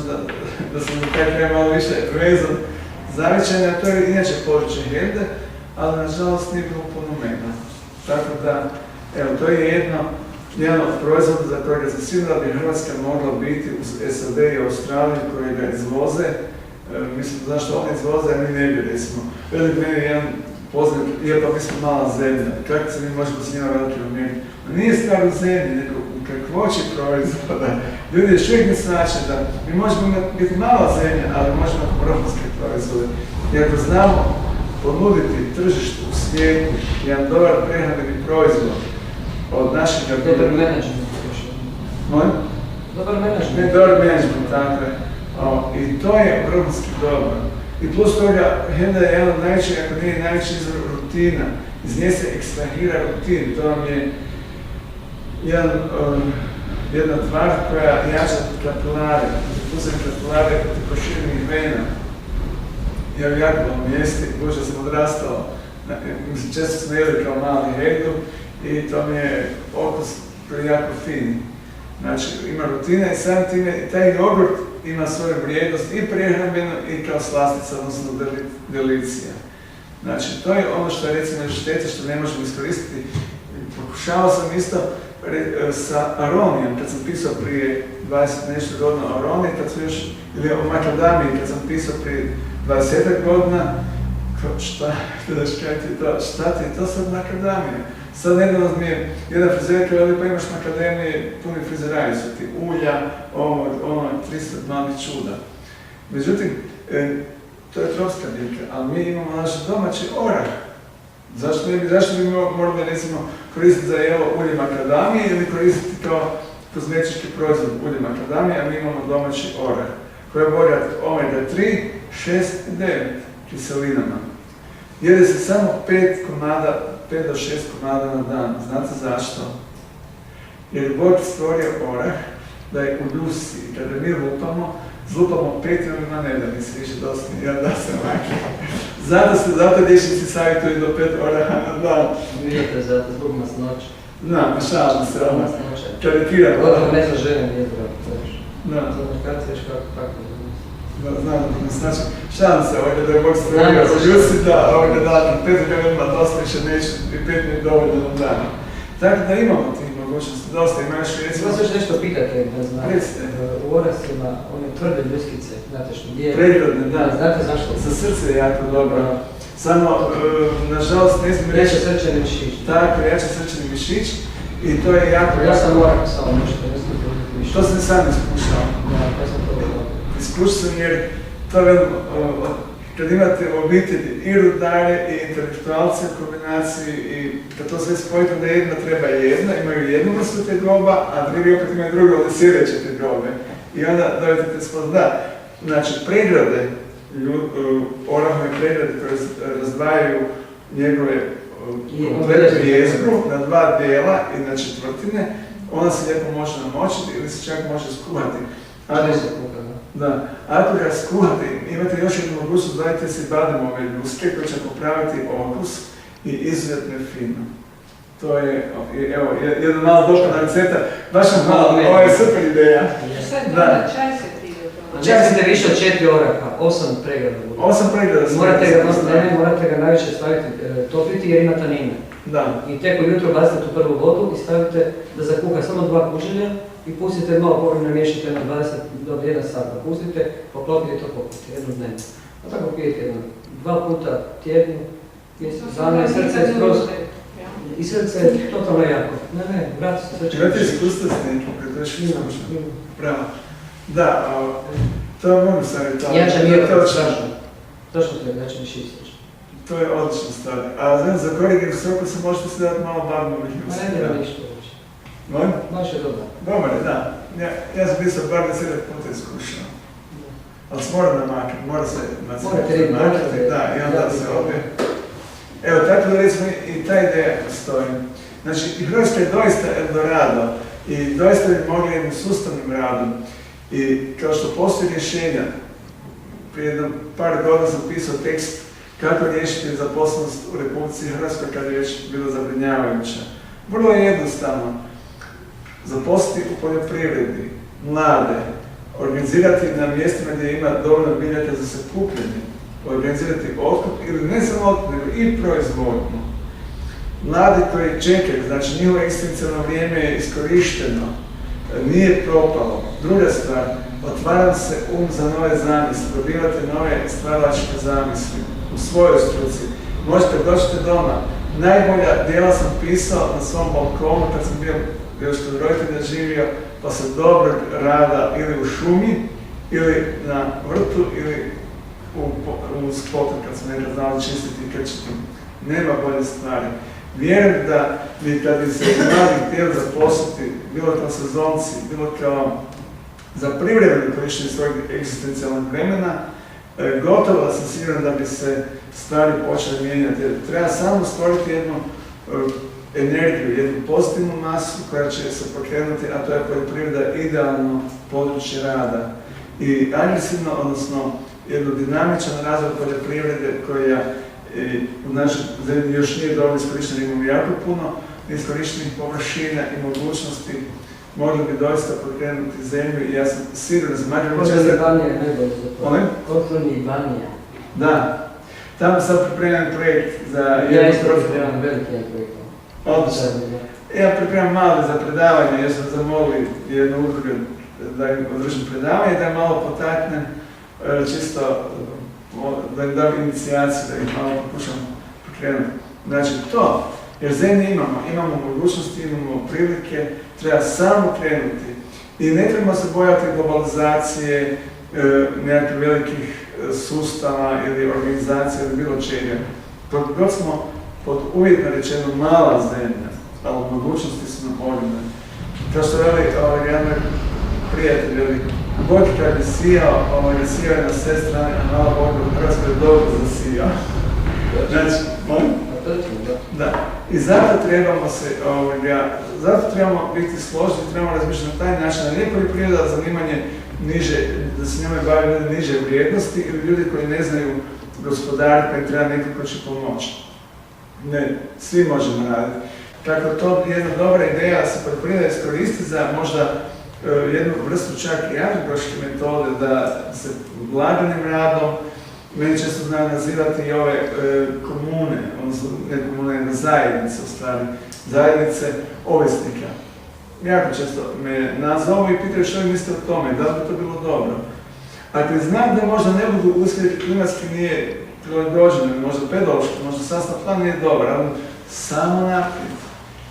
Speaker 1: da sam na taj kraj malo više vezan zavičajne, a to je inače područje Helde, ali nažalost nije bilo puno meda. Tako da, evo, to je jedan od proizvoda za kojega se sigurno da bi Hrvatska mogla biti uz SAD i Australiju koji ga izvoze. Mislim, zašto oni izvoze, a mi ne bi, recimo. Velik meni je jedan poznat, iako mi smo mala zemlja, kako se mi možemo s njima veliki umjeriti? Nije stvar u zemlji, nego u kakvoći proizvoda. Ljudi još uvijek ne znače da mi možemo biti mala zemlja, ali možemo vrhunske proizvode. I ako znamo ponuditi tržištu u svijetu jedan dobar prehrambeni proizvod od naših...
Speaker 3: Dobar menadžment.
Speaker 1: Molim?
Speaker 3: Dobar menadžment.
Speaker 1: Dobar menadžment, tako je. I to je vrhunski dobro. I plus toga, Henda je jedan od najvećih, ako nije najveći izvor rutina. Iz nje se ekstrahira rutin. To vam je jedna tvar koja jača kapilare. Uzem kapilare kod proširenih vena. Ja bi jako vam jesti, možda sam odrastao. Mislim, često smo jeli kao mali Hendu i to mi je okus koji je jako fin. Znači, ima rutina i sam time, taj jogurt ima svoju vrijednost i prehrambeno i kao slastica, odnosno delicija. Znači, to je ono što je recimo šteta što ne možemo iskoristiti. Pokušavao sam isto sa aronijom, kad sam pisao prije 20 nešto godina o aroniji, ili o makadamiji, kad sam pisao prije 20 godina, šta ti je to sad makadamija? Sad nedavno mi je jedan frizerka veli, pa imaš makadamije, puni frizeraju su ti, ulja, ono, 300 malih čuda. Međutim, to je tropska biljka, ali mi imamo naš domaći orah. Zašto bi morali, recimo, koristiti za jelo ulje makadamije ili koristiti kao kozmetički proizvod ulje makadamije, a mi imamo domaći orah, koji je bogat omega 3, 6 i 9 kiselinama. Jede se samo 5 do 6 komada na dan. Znate zašto? Jer Bog stvorio orah da je u ljusi. Kada mi zlupamo 5 ili ne da mi se više dosta ja da se maki. Zato liječnici savjetuju do 5 oraha na dan.
Speaker 3: Vidite, zato zbog masnoća.
Speaker 1: Da, šalim se, ono. Karikiram.
Speaker 3: Odmah ne za žene nije dobro, znaš.
Speaker 1: Da.
Speaker 3: Znaš, kad se već kako
Speaker 1: Znam, znači, šalim se ovdje da je Bog stvorio u ljusi da ovdje da 5 grama dosta više neće i 5 nije dovoljno na dan. Tako da imamo tih mogućnosti, dosta ima još recimo...
Speaker 3: Vas još nešto pitate, ne znam, u orasima, one tvrde ljuskice, znate što gdje...
Speaker 1: Pregodne, da.
Speaker 3: Znate zašto?
Speaker 1: Za srce je jako dobro. Samo, nažalost, ne znam reći...
Speaker 3: Jače srčani mišić.
Speaker 1: Tako, jače srčani mišić i to je jako...
Speaker 3: Ja sam orak samo nešto, ne znam više.
Speaker 1: To sam sam iskušao.
Speaker 3: Da, pa sam to bilo.
Speaker 1: Iskušao jer to velim, kad imate u obitelji i rudare i intelektualce u kombinaciji i kad to sve spojite da jedna treba jedna, imaju jednu vrstu tegoba, a drugi opet imaju drugu, ali sljedeće tegobe. I onda dovedete spod da. Znači, pregrade, orahove pregrade koje razdvajaju njegove kompletnu jezgru na 2 dijela i na četvrtine, ona se lijepo može namočiti ili se čak može skuhati. Da, ako ga skuhate, imate još jednu mogućnost, dajte si bademove ljuske koje će popraviti okus i izuzetno je fino. To je, evo, jedna malo došla recepta, baš ovo je super ideja.
Speaker 4: Da, čaj se prije to.
Speaker 3: Čekajte više od 4 oraka, 8 pregrada.
Speaker 1: 8 pregrada.
Speaker 3: Morate ga najviše staviti topliti jer ima tanine.
Speaker 1: Da.
Speaker 3: I tek ujutro bacite u prvu vodu i stavite da zakuha samo 2 kužilja i pustite malo povremeno miješite na 20 do 1 sat. Pustite, poklopite i to popite jednu dnevno. A tako pijete 2 puta tjedno, zame srce je skroz. I srce je totalno jako. Ne, vrati se srce.
Speaker 1: Imate iskustva s nekim, to je šlično. Bravo. Da, to mogu savjetovati.
Speaker 3: Jača mi je strašno. Zašto treba jača mišić?
Speaker 1: To je odlična stvar. A znam, za korigir soku se možete se dati malo badmovih ljuska.
Speaker 3: Ma ne treba ništa uopće.
Speaker 1: Moj?
Speaker 3: Baš je dobro.
Speaker 1: Dobar je, da. Ja sam bio bar 10 puta iskušao. Ali se mora namakati, mora se namakati, da, i onda se ovdje. Evo, tako da recimo i ta ideja postoji. Znači, i Hrvatska je doista Eldorado i doista bi mogli jednim sustavnim radom. I kao što postoji rješenja, prije par godina sam pisao tekst kako riješiti zaposlenost u Republici Hrvatskoj kad je već bilo zabrinjavajuća. Vrlo je jednostavno. Zaposliti u poljoprivredi, mlade, organizirati na mjestima gdje ima dovoljno biljaka za sakupljanje, organizirati otkup ili ne samo otkup, nego i proizvodnju. Mladi koji čekaju, znači njihovo egzistencijalno vrijeme je iskorišteno, nije propalo. Druga stvar, otvaram se za nove zamisli, dobivate nove stvaralačke zamisli u svojoj struci. Možete, dođete doma. Najbolja djela sam pisao na svom balkonu kad sam bio još kod roditelja živio, pa sam dobrog rada ili u šumi, ili na vrtu, ili u spotu kad sam nekad znao čistiti i krčiti. Nema bolje stvari. Vjerujem da bi kad bi se mladi htjeli zaposliti, bilo kao sezonci, bilo kao za privremeno korištenje svojeg egzistencijalnog vremena, gotovo da sam siguran da bi se stvari počele mijenjati. Treba samo stvoriti jednu energiju, jednu pozitivnu masu koja će se pokrenuti, a to je poljoprivreda idealno područje rada. I agresivno, odnosno jednu dinamičan razvoj poljoprivrede koja u našoj zemlji još nije dobro iskorištena, imamo jako puno neiskorištenih površina i mogućnosti, mogli bi doista pokrenuti zemlju i ja sam siguran za
Speaker 3: Kontrolni Banija je najbolje za to.
Speaker 1: Molim?
Speaker 3: Kontrolni Banija.
Speaker 1: Da. Tamo sam pripremljen projekt za...
Speaker 3: Ja isto pripremam veliki projekt.
Speaker 1: Odlično. Ja pripremam mali za predavanje, jer sam zamolio jednu udrugu da im održim predavanje, da je malo potaknem, čisto da im dam inicijaciju, da ih malo pokušam pokrenuti. Znači to, jer zemlje imamo mogućnosti, imamo prilike, treba samo krenuti. I ne trebamo se bojati globalizacije, nekakvih velikih sustava ili organizacija ili bilo čega. Dok god smo pod uvjetno rečeno mala zemlja, ali mogućnosti su nam ogromne. Kao što veli jedan prijatelj, god kad bi sijao je na sve strane, a malo Boga u Hrvatskoj je dobro zasijao. Znači, molim? Da. I zato trebamo biti složni, trebamo razmišljati na taj način, da nije poljoprivreda zanimanje niže, da se njome bavi ljudi niže vrijednosti ili ljudi koji ne znaju gospodariti, pa im treba neko ko će pomoći. Ne, svi možemo raditi. Tako to je jedna dobra ideja da se poljoprivreda iskoristi za možda jednu vrstu čak i agrokološke metode, da se laganim radom, meni često znaju nazivati i ove komune, odnosno ne komune, nego zajednice u stvari, zajednice ovisnika. Jako često me nazovu i pitaju što vi mislite o tome, da li bi to bilo dobro. Ako znam da možda ne budu uskladiti klimatski nije prilagođeno, možda pedološki, možda sastav plan nije dobar, ali samo naprijed.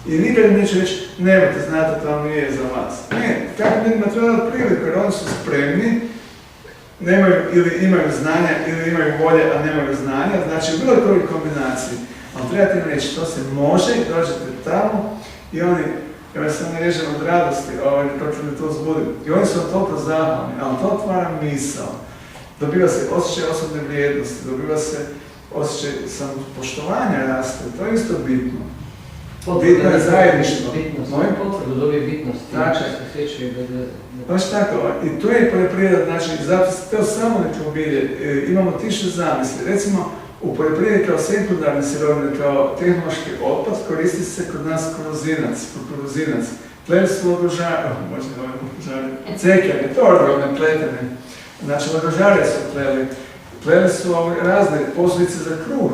Speaker 1: I nikad neće reći, nemojte, znate, to nije za vas. Ne, kako ljudima treba dati priliku, jer oni su spremni, nemaju ili imaju znanja ili imaju volje, a nemaju znanja, znači u bilo kojoj kombinaciji. Ali trebate im reći, to se može, dođete tamo i oni, ja sam ne režem od radosti, kako mi to zbudi, i oni su toliko zahvalni, ali to otvara misao. Dobiva se osjećaj osobne vrijednosti, dobiva se osjećaj samopoštovanja raste, to je isto bitno. Bitno je zajedništvo.
Speaker 3: Moje potvrdu dobije bitnost,
Speaker 1: znači
Speaker 3: se sjećaju bez veze.
Speaker 1: Baš tako, i tu je poljoprivreda, znači, zato to samo neke obilje, imamo tisuće zamisli. Recimo, u poljoprivredi kao sekundarne sirovine, kao tehnološki otpad, koristi se kod nas kukuruzinac. Pleli su lodožare, cekljane, tordrovne pletene. Znači, lodožare su pleli su razne posljedice za kruh.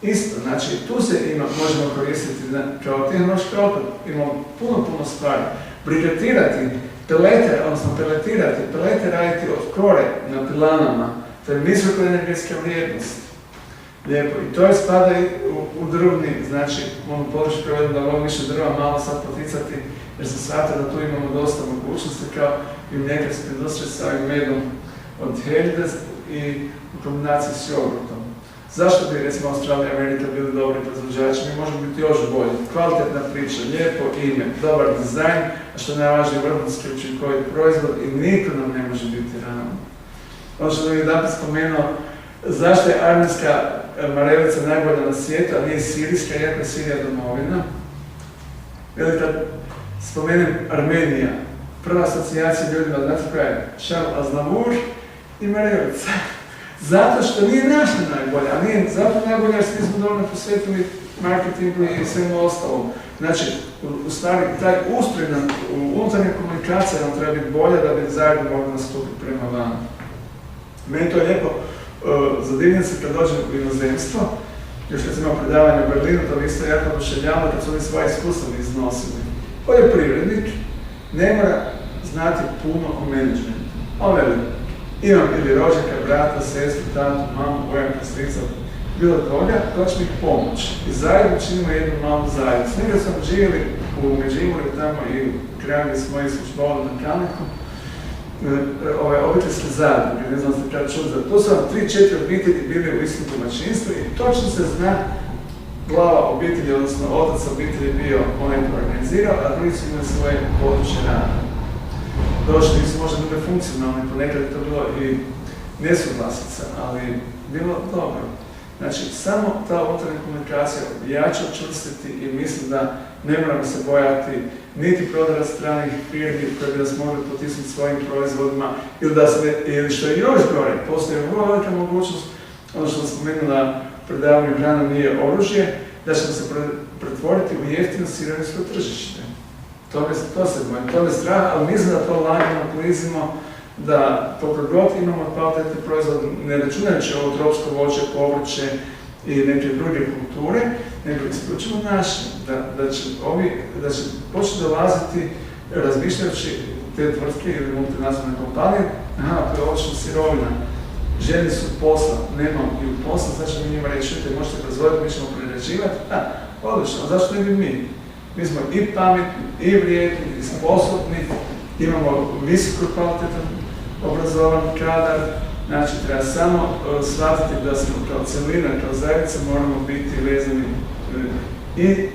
Speaker 1: Isto, znači tu se možemo koristiti kao tehnološki otpad, imamo puno stvari. Briketirati, pelete raditi od kore na pilanama, to je visoka energetska vrijednost. Lijepo, i to je spada i u drvni, znači ono područje prevedem da mogu više drva malo sad poticati, jer se shvata da tu imamo dosta mogućnosti kao i mljekarske industrije sa ovim medom od Helde i u kombinaciji s jogurtom. Zašto bi, recimo, Australija i Amerika bili dobri proizvođači? Mi možemo biti još bolji. Kvalitetna priča, lijepo ime, dobar dizajn, a što je najvažnije, vrhunski učinkovit proizvod i niko nam ne može biti ravno. Ono što bih jedanput spomenuo, zašto je armenska marelica najbolja na svijetu, a nije sirijska, iako je Sirija domovina. Ili kad spomenem Armenija, prva asocijacija ljudima, znate koja je? Charles Aznavour i marelica. Zato što nije naša najbolja, a nije zato najbolja jer se nismo dovoljno posvetili marketingu i svemu ostalom. Znači, u stvari, taj ustroj unutarnja komunikacija nam treba biti bolja da bi zajedno mogli nastupiti prema van. Meni to je lijepo, zadivljam se kad dođem u inozemstvo, još kad sam imao predavanje u Berlinu, to mi isto jako oduševljavalo kad su oni svoje iskustva iznosili. Poljoprivrednik ne mora znati puno o menadžmentu. On veli, imam ili rođaka, brata, sestru, tatu, mamu, vojanka, strica, bilo toga, to će mi pomoći. I zajedno činimo jednu malu zajednicu. Nekad smo živjeli u Međimurju tamo i krenuli smo iz škole na Kameniku, obiteljske zadruge, ne znam ste kada čuli za to, su vam 3-4 obitelji bili u istom domaćinstvu i točno se zna glava obitelji, odnosno otac obitelji bio onaj koji organizirao, a drugi su imali svoje područje rada. Došli nisu možda bili funkcionalni, ponekad je to bilo i nesuglasica, ali bilo dobro. Znači, samo ta unutarnja komunikacija jače učvrstiti i mislim da ne moramo se bojati niti prodara stranih firmi koje bi nas mogli potisnuti svojim proizvodima ili što je još gore, postoji vrlo velika mogućnost, ono što sam spomenuo na predavanju hrana nije oružje, da ćemo se pretvoriti u jeftino sirovinsko tržište. To se bojim, to me straha, ali mislim da to lagano klizimo, da koliko god imamo kvalitetne proizvode, ne računajući ovo tropsko voće, povrće i neke druge kulture, nego isključivo naše, da će početi dolaziti razmišljajući te tvrtke ili multinacionalne kompanije, to je obično sirovina, željni su posla, nemam i u posla, znači mi njima reći, možete proizvoditi, mi ćemo prerađivati, odlično, a zašto ne bi mi? Mi smo i pametni, i vrijedni, i sposobni, imamo visoko kvalitetan obrazovan kadar, znači treba samo shvatiti da smo kao celina, kao zajednica moramo biti vezani i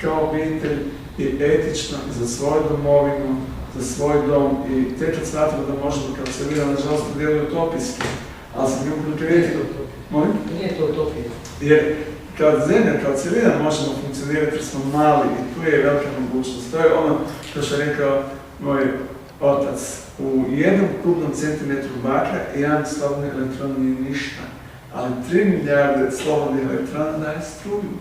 Speaker 1: kao obitelj i etično za svoju domovinu, za svoj dom i tek kad shvatimo da možemo kao celina, nažalost, djeluje utopijski, ali sam imam prioritet.
Speaker 3: Nije to utopija.
Speaker 1: Jer kao zemlja, kao celina možemo funkcionirati jer smo mali i tu je velika mogućnost. To je ono što je rekao moj otac. U jednom kubnom centimetru bakra jedan slobodni elektron nije ništa, ali 3 milijarde slobodnih elektrona daje struju.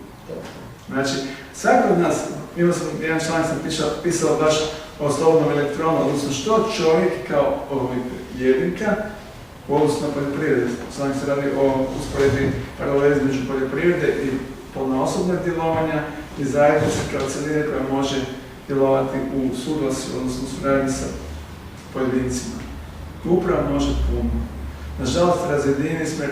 Speaker 1: Znači, svako od nas, imao sam jedan članak sam pisao baš o slobodnom elektronu, odnosno što čovjek kao jedinka u odnosu na poljoprivrede. Članak se radi o usporedbi paraleli između poljoprivrede i ponaosobnog djelovanja i zajednice kao celine koja može djelovati u suglasju, odnosno u suradnji sa pojedincima. Upravo može puno. Nažalost, razjedini smo,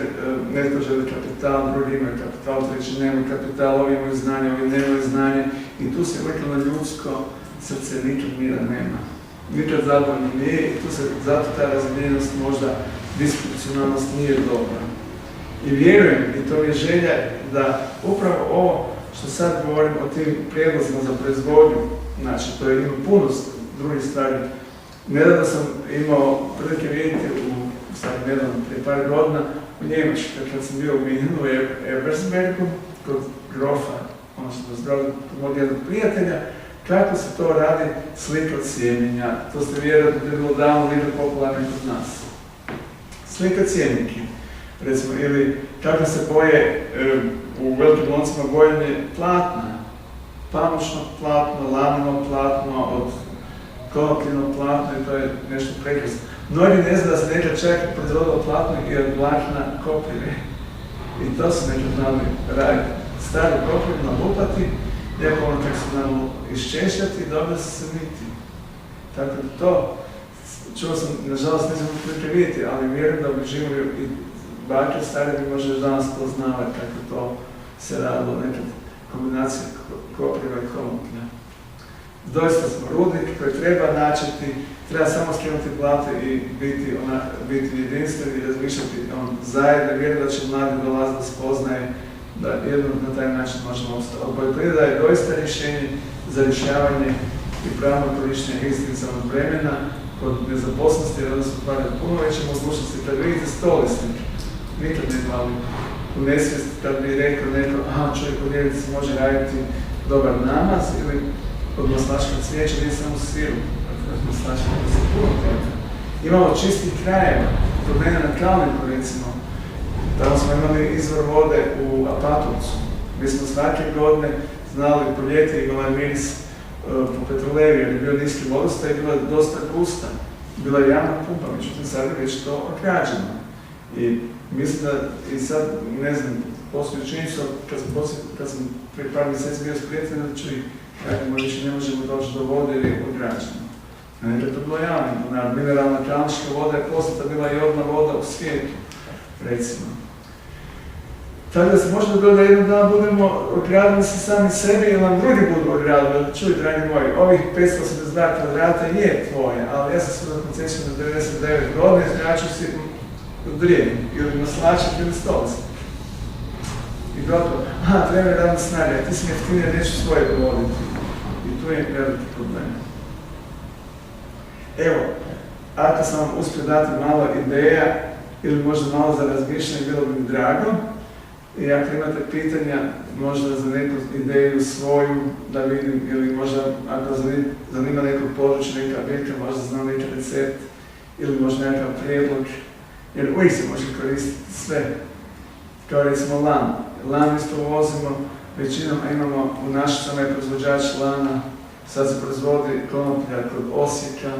Speaker 1: netko želi kapital, drugi imaju kapital, treći nemaju kapital, ovi imaju znanje, ovi nemaju znanje i tu se uvijek na ljudsko srce nikad mira nema. Nikad zadovoljno nije i tu se zato ta razjedinjenost možda disfunkcionalnost nije dobra. I vjerujem, i to je želja, da upravo ovo što sad govorim o tim prijedlozima za proizvodnju, znači to je ima puno drugih stvari. Nedavno sam imao prilike vidjeti prije par godina u Njemačkoj, kad sam bio u Minhenu, u Ebersbergu, kod grofa, odnosno kod mojeg jednog prijatelja, kako se to radi slika od sjemenja. To ste vjerojatno da je bilo davno lijepo popularno kod nas. Slika cijenike, recimo, ili kako se boje u velikim loncima bojenje platna, pamučno platno, lamino platno, od konopljinog platno i to je nešto prekrasno. Mnogi ne zna da se nekad čak proizvodilo platno i od vlakna koprive. I to su nekad znali raditi. Stari kopriv nalupati, lijepo ono kako se znamo iščešljati i dobro se miti. Tako da to, čuo sam, nažalost nisam prilike vidjeti, ali vjerujem da bi živjeli i bake stari bi možda još danas to znali kako to se radilo, nekad kombinacija kopriva i konoplja. Doista smo rudnik koji treba načeti, treba samo skinuti plate i biti jedinstven i razmišljati zajedno, vjerujem da će mladi dolaziti do spoznaje da jednom na taj način možemo ostati. Poljoprivreda je doista rješenje za rješavanje i pravno korištenje egzistencijalnog vremena kod nezaposlenosti, jer onda se otvaraju puno veće mogućnosti. Kad vidite stolisnik, nikad ne pali u nesvijest kad bi rekao neko, čovjek u djevici može raditi dobar namaz ili od maslačka cvijeća, nije samo siru, od maslačka da se puno toga. Imamo čistih krajeva, kod mene na Kalniku recimo, tamo smo imali izvor vode u Apatovcu Mi smo svake godine znali po ljeti imala miris po Petrolevi, jer je bio niski vodostaj i bila je dosta gusta. Bila je javna pumpa, međutim sad je već to ograđeno. I mislim da, i sad, ne znam, posljednju činjenicu, kad sam prije par mjeseci bio s prijateljima, da ću ih, više ne možemo doći do vode jer je ograđeno. Nekad to bilo javno, mineralna kalnička voda je poslata bila i odna voda u svijetu, recimo. Tako da se možda dogoditi da jednog dana budemo ogradili se sami sebi ili nam drugi budu ogradili. Čuj, dragi moji, ovih 582 kvadrata je tvoje, ali ja sam sve na koncesiju na 99 godina, izgraču si u Drijemu, ili na Slačak ili Stolici. I gotovo, treba je radna snaga, ti si jeftinije, neću svoje dovoditi. I tu je veliki problem. Evo, ako sam vam uspio dati malo ideja ili možda malo za razmišljanje, bilo bi mi drago. I ako imate pitanja, možda za neku ideju svoju da vidim, ili možda ako zanima nekog područja, neka biljka, možda znam neki recept ili možda nekakav prijedlog, jer uvijek se može koristiti sve. Kao recimo lan. Lan isto uvozimo većinom, a imamo u Našicama je proizvođač lana, sad se proizvodi konoplja kod Osijeka.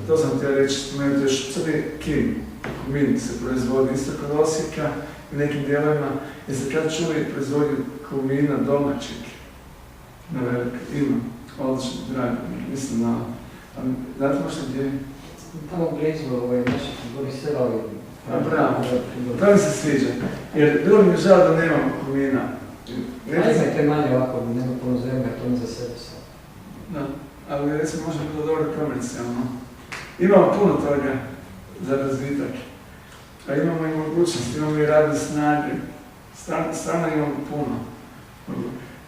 Speaker 1: To sam htio reći, spomenuti još crni kin. Kumin se proizvodi isto kod Osijeka i nekim dijelovima. Jeste kad čuli proizvodnju kumina domaćeg? Na veliko, ima. Odlično, drago, mislim na... Znate možda gdje je?
Speaker 3: Tamo blizu naših gori sela.
Speaker 1: Bravo, to mi se sviđa. Jer bilo mi je žao da nemamo kumina.
Speaker 3: Imajte manje ovako, nema puno zemlja, to ne za sebe sad.
Speaker 1: Da, ali recimo možda bilo dobro komercijalno. Imamo puno toga za razvitak. A imamo i mogućnost, imamo i radne snage. Stvarno imamo puno.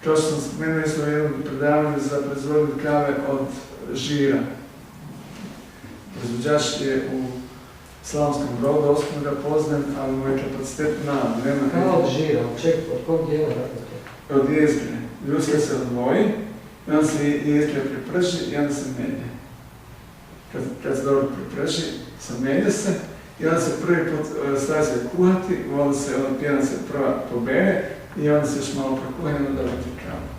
Speaker 1: Kao što sam spomenuo, smo jednom predavanju za proizvodnju kave od žira. Proizvođač je u Slavonskom Brodu, osobno ga poznam, ali mu je kapacitet mali.
Speaker 3: Kava od žira, od kog dijela dakle to?
Speaker 1: Od jezgre. Ljuska se odvoji, i onda se jezgra priprži i onda se melje. Kad se dobro priprži, melje se i onda se prvi put stavi se kuhati, onda se pjena se prva pobere i onda se još malo prokuha i onda dobiti kavu.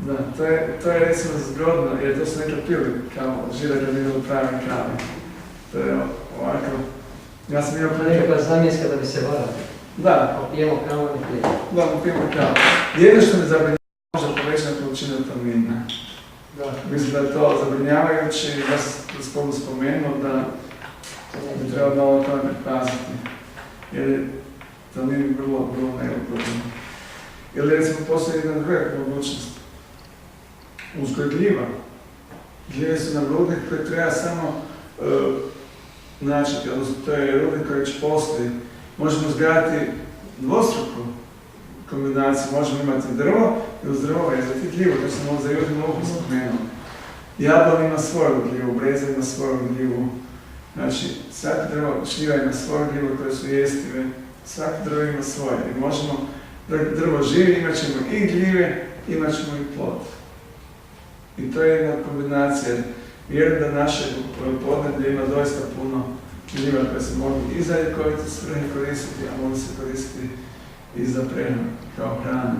Speaker 1: Da, to je recimo zgodno, jer to su neka pili kavu od žira kad je bilo prave kave. To je ovako, ja sam imao prilike...
Speaker 3: Nekakva zamjenska da bi se varali.
Speaker 1: Da.
Speaker 3: Pijemo kavu, ne pijemo.
Speaker 1: Da, pijemo kavu. Jedno što me zabrinjava možda povećana količina tamina. Mislim da je to zabrinjavajuće i ja sam spomenuo da bi trebalo malo tome paziti. Jer je tamin vrlo neugodan. Ili recimo postoji jedna druga mogućnost. Uzgoj gljiva. Gljive su nam rudnik koji treba samo načeti, odnosno to je rudnik koji već postoji. Možemo uzgajati dvostruku kombinaciju, možemo imati drvo i uz drvo vezati gljivu, to sam ovo za južnu mogu spomenuo. Jablan ima svoju gljivu, breza ima svoju gljivu. Znači, svaki šljiva ima svoju gljivu koje su jestive, svaki drvo ima svoje. I možemo, dok drvo živi, imat ćemo i gljive, imat ćemo i plod. I to je jedna kombinacija. Vjerujem da naše podneblje ima doista puno gljiva koje se mogu i za ljekovite svrhe koristiti, a mogu se koristiti i za prehranu, kao hrana.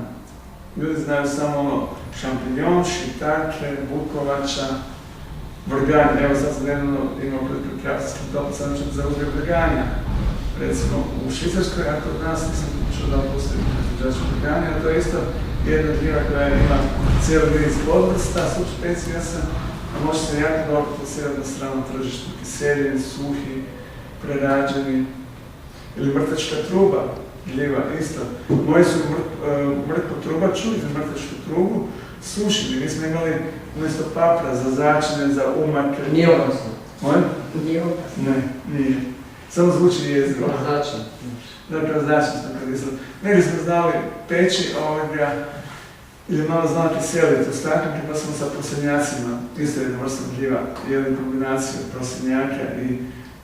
Speaker 1: Ljudi znaju samo šampinjon, šitake, bukovača, vrganje. Evo sad sam nedavno imao krasavski top, sad ću za uzgoj vrganja. Recimo u Švicarskoj, a kod nas nisam čuo da postoji proizvođač vrganja, a to je isto jedna gljiva koja ima cijeli niz podvrsta, subspeciasa, a može se jako dobro plasirati na stranom tržištu. Kiseljeni, suhi, prerađeni ili mrtvačka truba, gljiva isto. Moji su mrtvu trubaču i mrtvačku trubu sušili. Mi smo imali umjesto papra za začine, za umake.
Speaker 3: Nije opasno.
Speaker 1: Moje?
Speaker 3: Nije opasno.
Speaker 1: Ne, nije. Samo zvuči jezgro.
Speaker 3: Začin.
Speaker 1: Dakle, začin smo koristili. Negdje smo znali peći ili malo znali kiseliti u staklenke, pa smo sa prosenjacima, isto jednom vrstom gljiva, jednu kombinaciju prosenjaka i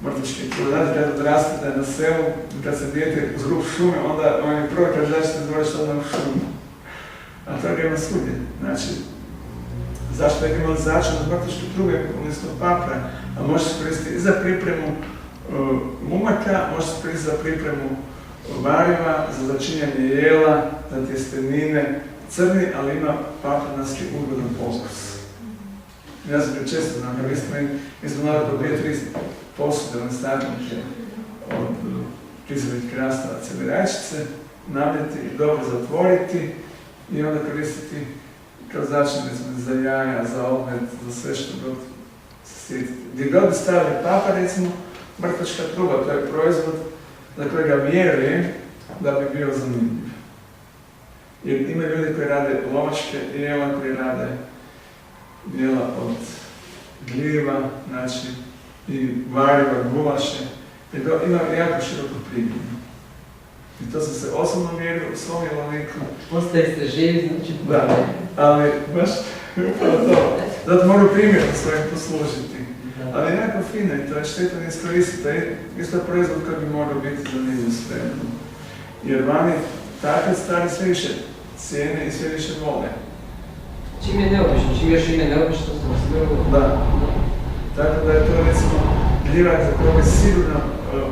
Speaker 1: mrtvačke trube. Znate, kad odrastete na selu, kad se dijete uz rub šume, onda on je prvo kad začete dvorište odmah u šumu. A toga ima svugdje. Znači, zašto je imali začin od mrtvačke trube umjesto papra, a može se koristiti i za pripremu mumaka, može se koristiti za pripremu variva, za začinjanje jela, za tjestenine, crni, ali ima papirnatski ugodan okus. Ja sam prije često znam, mi smo naveli do 2-3 posude, one stavnike od prizavih krastavaca ili rajčice, nabiti i dobro zatvoriti i onda koristiti kao začin za jaja, za omet, za sve što god se sjetite. Gdje god bi stavili papa, recimo, mrtvačka truba, to je proizvod za kojega vjerujem da bi bio zanimljiv. Jer ima ljudi koji rade lovačke jela, koji rade jela od gljiva, znači i variva, gulaše. Ima jako široko primjenju. I to sam se osobno vjerio u svom jelovniku.
Speaker 3: Postajete živi, znači...
Speaker 1: Da, ali baš upravo to. Zato mogu primjerno svojim poslužiti. Ali je jako fino i to je šteta ne iskoristiti. Isto proizvod koji bi mogao biti zanimljiv s vremenom. Jer vani takve stvari sve više cijene i sve više vole.
Speaker 3: Čim je neobično, čim još ime neobično, sam smjelo...
Speaker 1: Da. Tako da je to recimo gljivak za koji bi sigurno,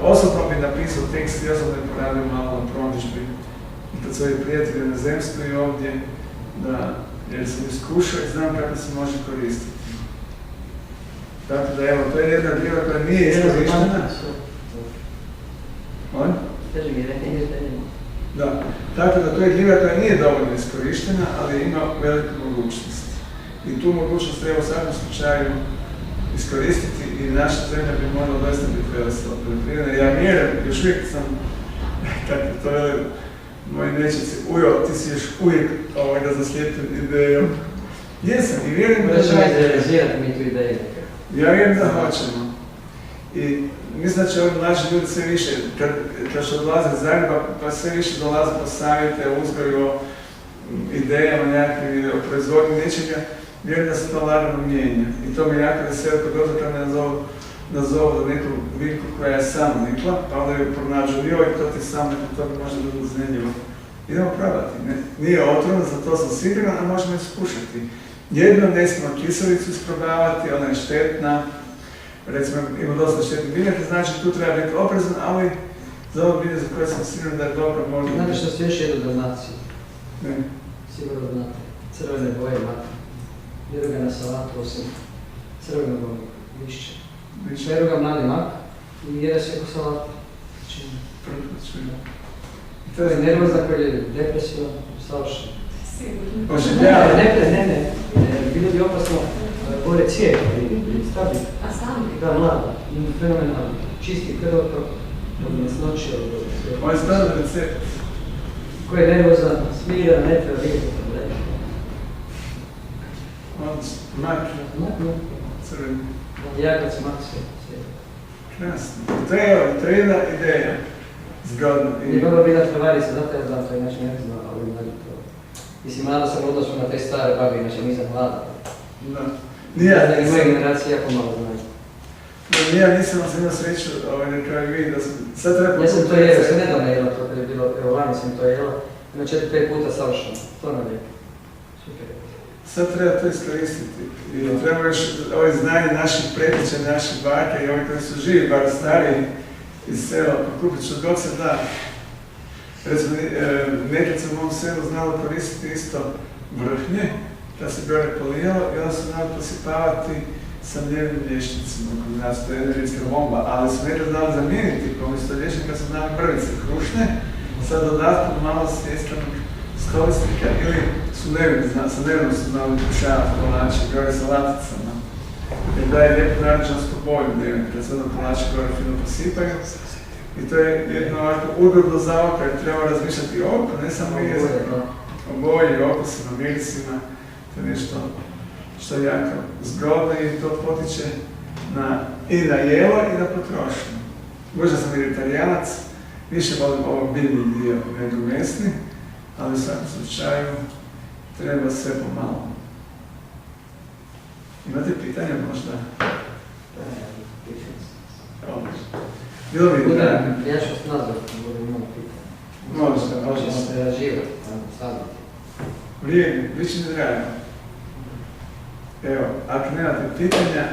Speaker 1: osobno bi napisao tekst i osobno je poradio malo na promidžbi. I kod svojih prijatelja na zemstvu i ovdje, da, jer sam iskušao i znam kako se može koristiti. Tako da evo, to je jedna gljiva koja nije iskorištena. On?
Speaker 3: Kaži mi, rekli nije zanimljivo.
Speaker 1: Da, tako da to je gljiva koja nije dovoljno iskorištena, ali ima veliku mogućnost. I tu mogućnost treba u svakom slučaju iskoristiti i naša zemlja bi morala doista biti vesela poljoprivreda. Ja vjerujem, još uvijek sam, kako to veli moji nečici, ujo, ti si još uvijek zaslijepljen idejom. Jesam i vjerujem da
Speaker 3: ćemo izrealizirati mi tu ideju.
Speaker 1: Ja vjerujem da hoćemo. I mislim da će ovi mlađi ljudi sve više, kad što odlaze iz Zagreba, pa sve više dolaze po savjete o uzgoju, o idejama nekakvim, o proizvodnju nečega, vjerujem da se to lagano mijenja. I to mi je jako veselo, pogotovo kad me nazovu za neku biljku koja je samo nikla, pa onda ju pronađu, joj, to ti sam neko, to bi možda bilo zanimljivo. Idemo probati, nije otrovno, za to sam siguran, a možemo iskušati. Jedno ne smijemo kiselicu isprobavati, ona je štetna, recimo ima dosta štetnih biljaka, znači tu treba biti oprezan, ali za ovo bilje za koje sam siguran da je dobro možda...
Speaker 3: Znate što ste još jednu donaciju?
Speaker 1: Ne.
Speaker 3: Sigurno znate. Crvene boje maka. Jedu ga na salatu osim crvenog lišća. Jedu ga mladi mak i jede se oko salatu. To je nervozna koja je depresivna, savršena.
Speaker 4: Sigurno.
Speaker 1: Oživljava.
Speaker 3: Ne. Bilo bi opasno gore cijet i stabilno.
Speaker 4: A sami?
Speaker 3: Da, mlada. Fenomenalno. Čisti krvotok, od nesnoće, od sve.
Speaker 1: Ovo je stvarno recept.
Speaker 3: Ko je nervozan, smira, ne treba vidjeti problema.
Speaker 1: Mak.
Speaker 3: Mak.
Speaker 1: Crveni.
Speaker 3: Ja kad sam mak sve.
Speaker 1: Krasno. To je jedna ideja. Zgodno.
Speaker 3: Nije bilo bi da travarica, zato ja znam to, inače ne znam, ali mladi to. Mislim, mlada sam odnosno na te stare babi, inače nisam mlada.
Speaker 1: Da.
Speaker 3: Nije moja generacija jako malo znaju.
Speaker 1: Ja nisam imao sreću na kraju vidjeti da sam... Sad treba...
Speaker 3: Ja sam to jela, sam nedavno jela to kad je bilo, evo lani sam to jela, ima 4-5 puta savršeno, to nam je. Super.
Speaker 1: Sad treba to iskoristiti. I treba još ovo znanje naših preteča, naših baka i ovi koji su živi, bar stariji iz sela, pokupiti što god se da. Recimo, nekad sam u ovom selu znalo koristiti isto vrhnje, kad se gore polijalo i onda su znali posipavati sa mljevim lješnicima kod nas, to je energetska bomba, ali su nekad znali zamijeniti, pa umjesto lješnika su znali mrvice krušne, sa dodatkom malo svjestanog stolisnika ili sa nevinom su znali kušavati kolače, gore sa laticama. Jer daje lijepu narančansku boju nevin, kad se onda kolače gore fino posipaju. I to je jedno ovako ugodno za oko, jer treba razmišljati i oko, ne samo jezikom. O boji, okusima, mirisima, to je nešto što je jako zgodno i to potiče i na jelo i na potrošnju. Možda sam vegetarijanac, više volim ovo biljni dio nego mesni, ali u svakom slučaju treba sve pomalo. Imate pitanja možda? Bilo bi da...
Speaker 3: Ja ću vas nazvati, budem imao pitanje.
Speaker 1: Možda.
Speaker 3: Možemo preraživati, saditi.
Speaker 1: Vrijeme, bit će mi drago. Evo, ako nemate pitanja,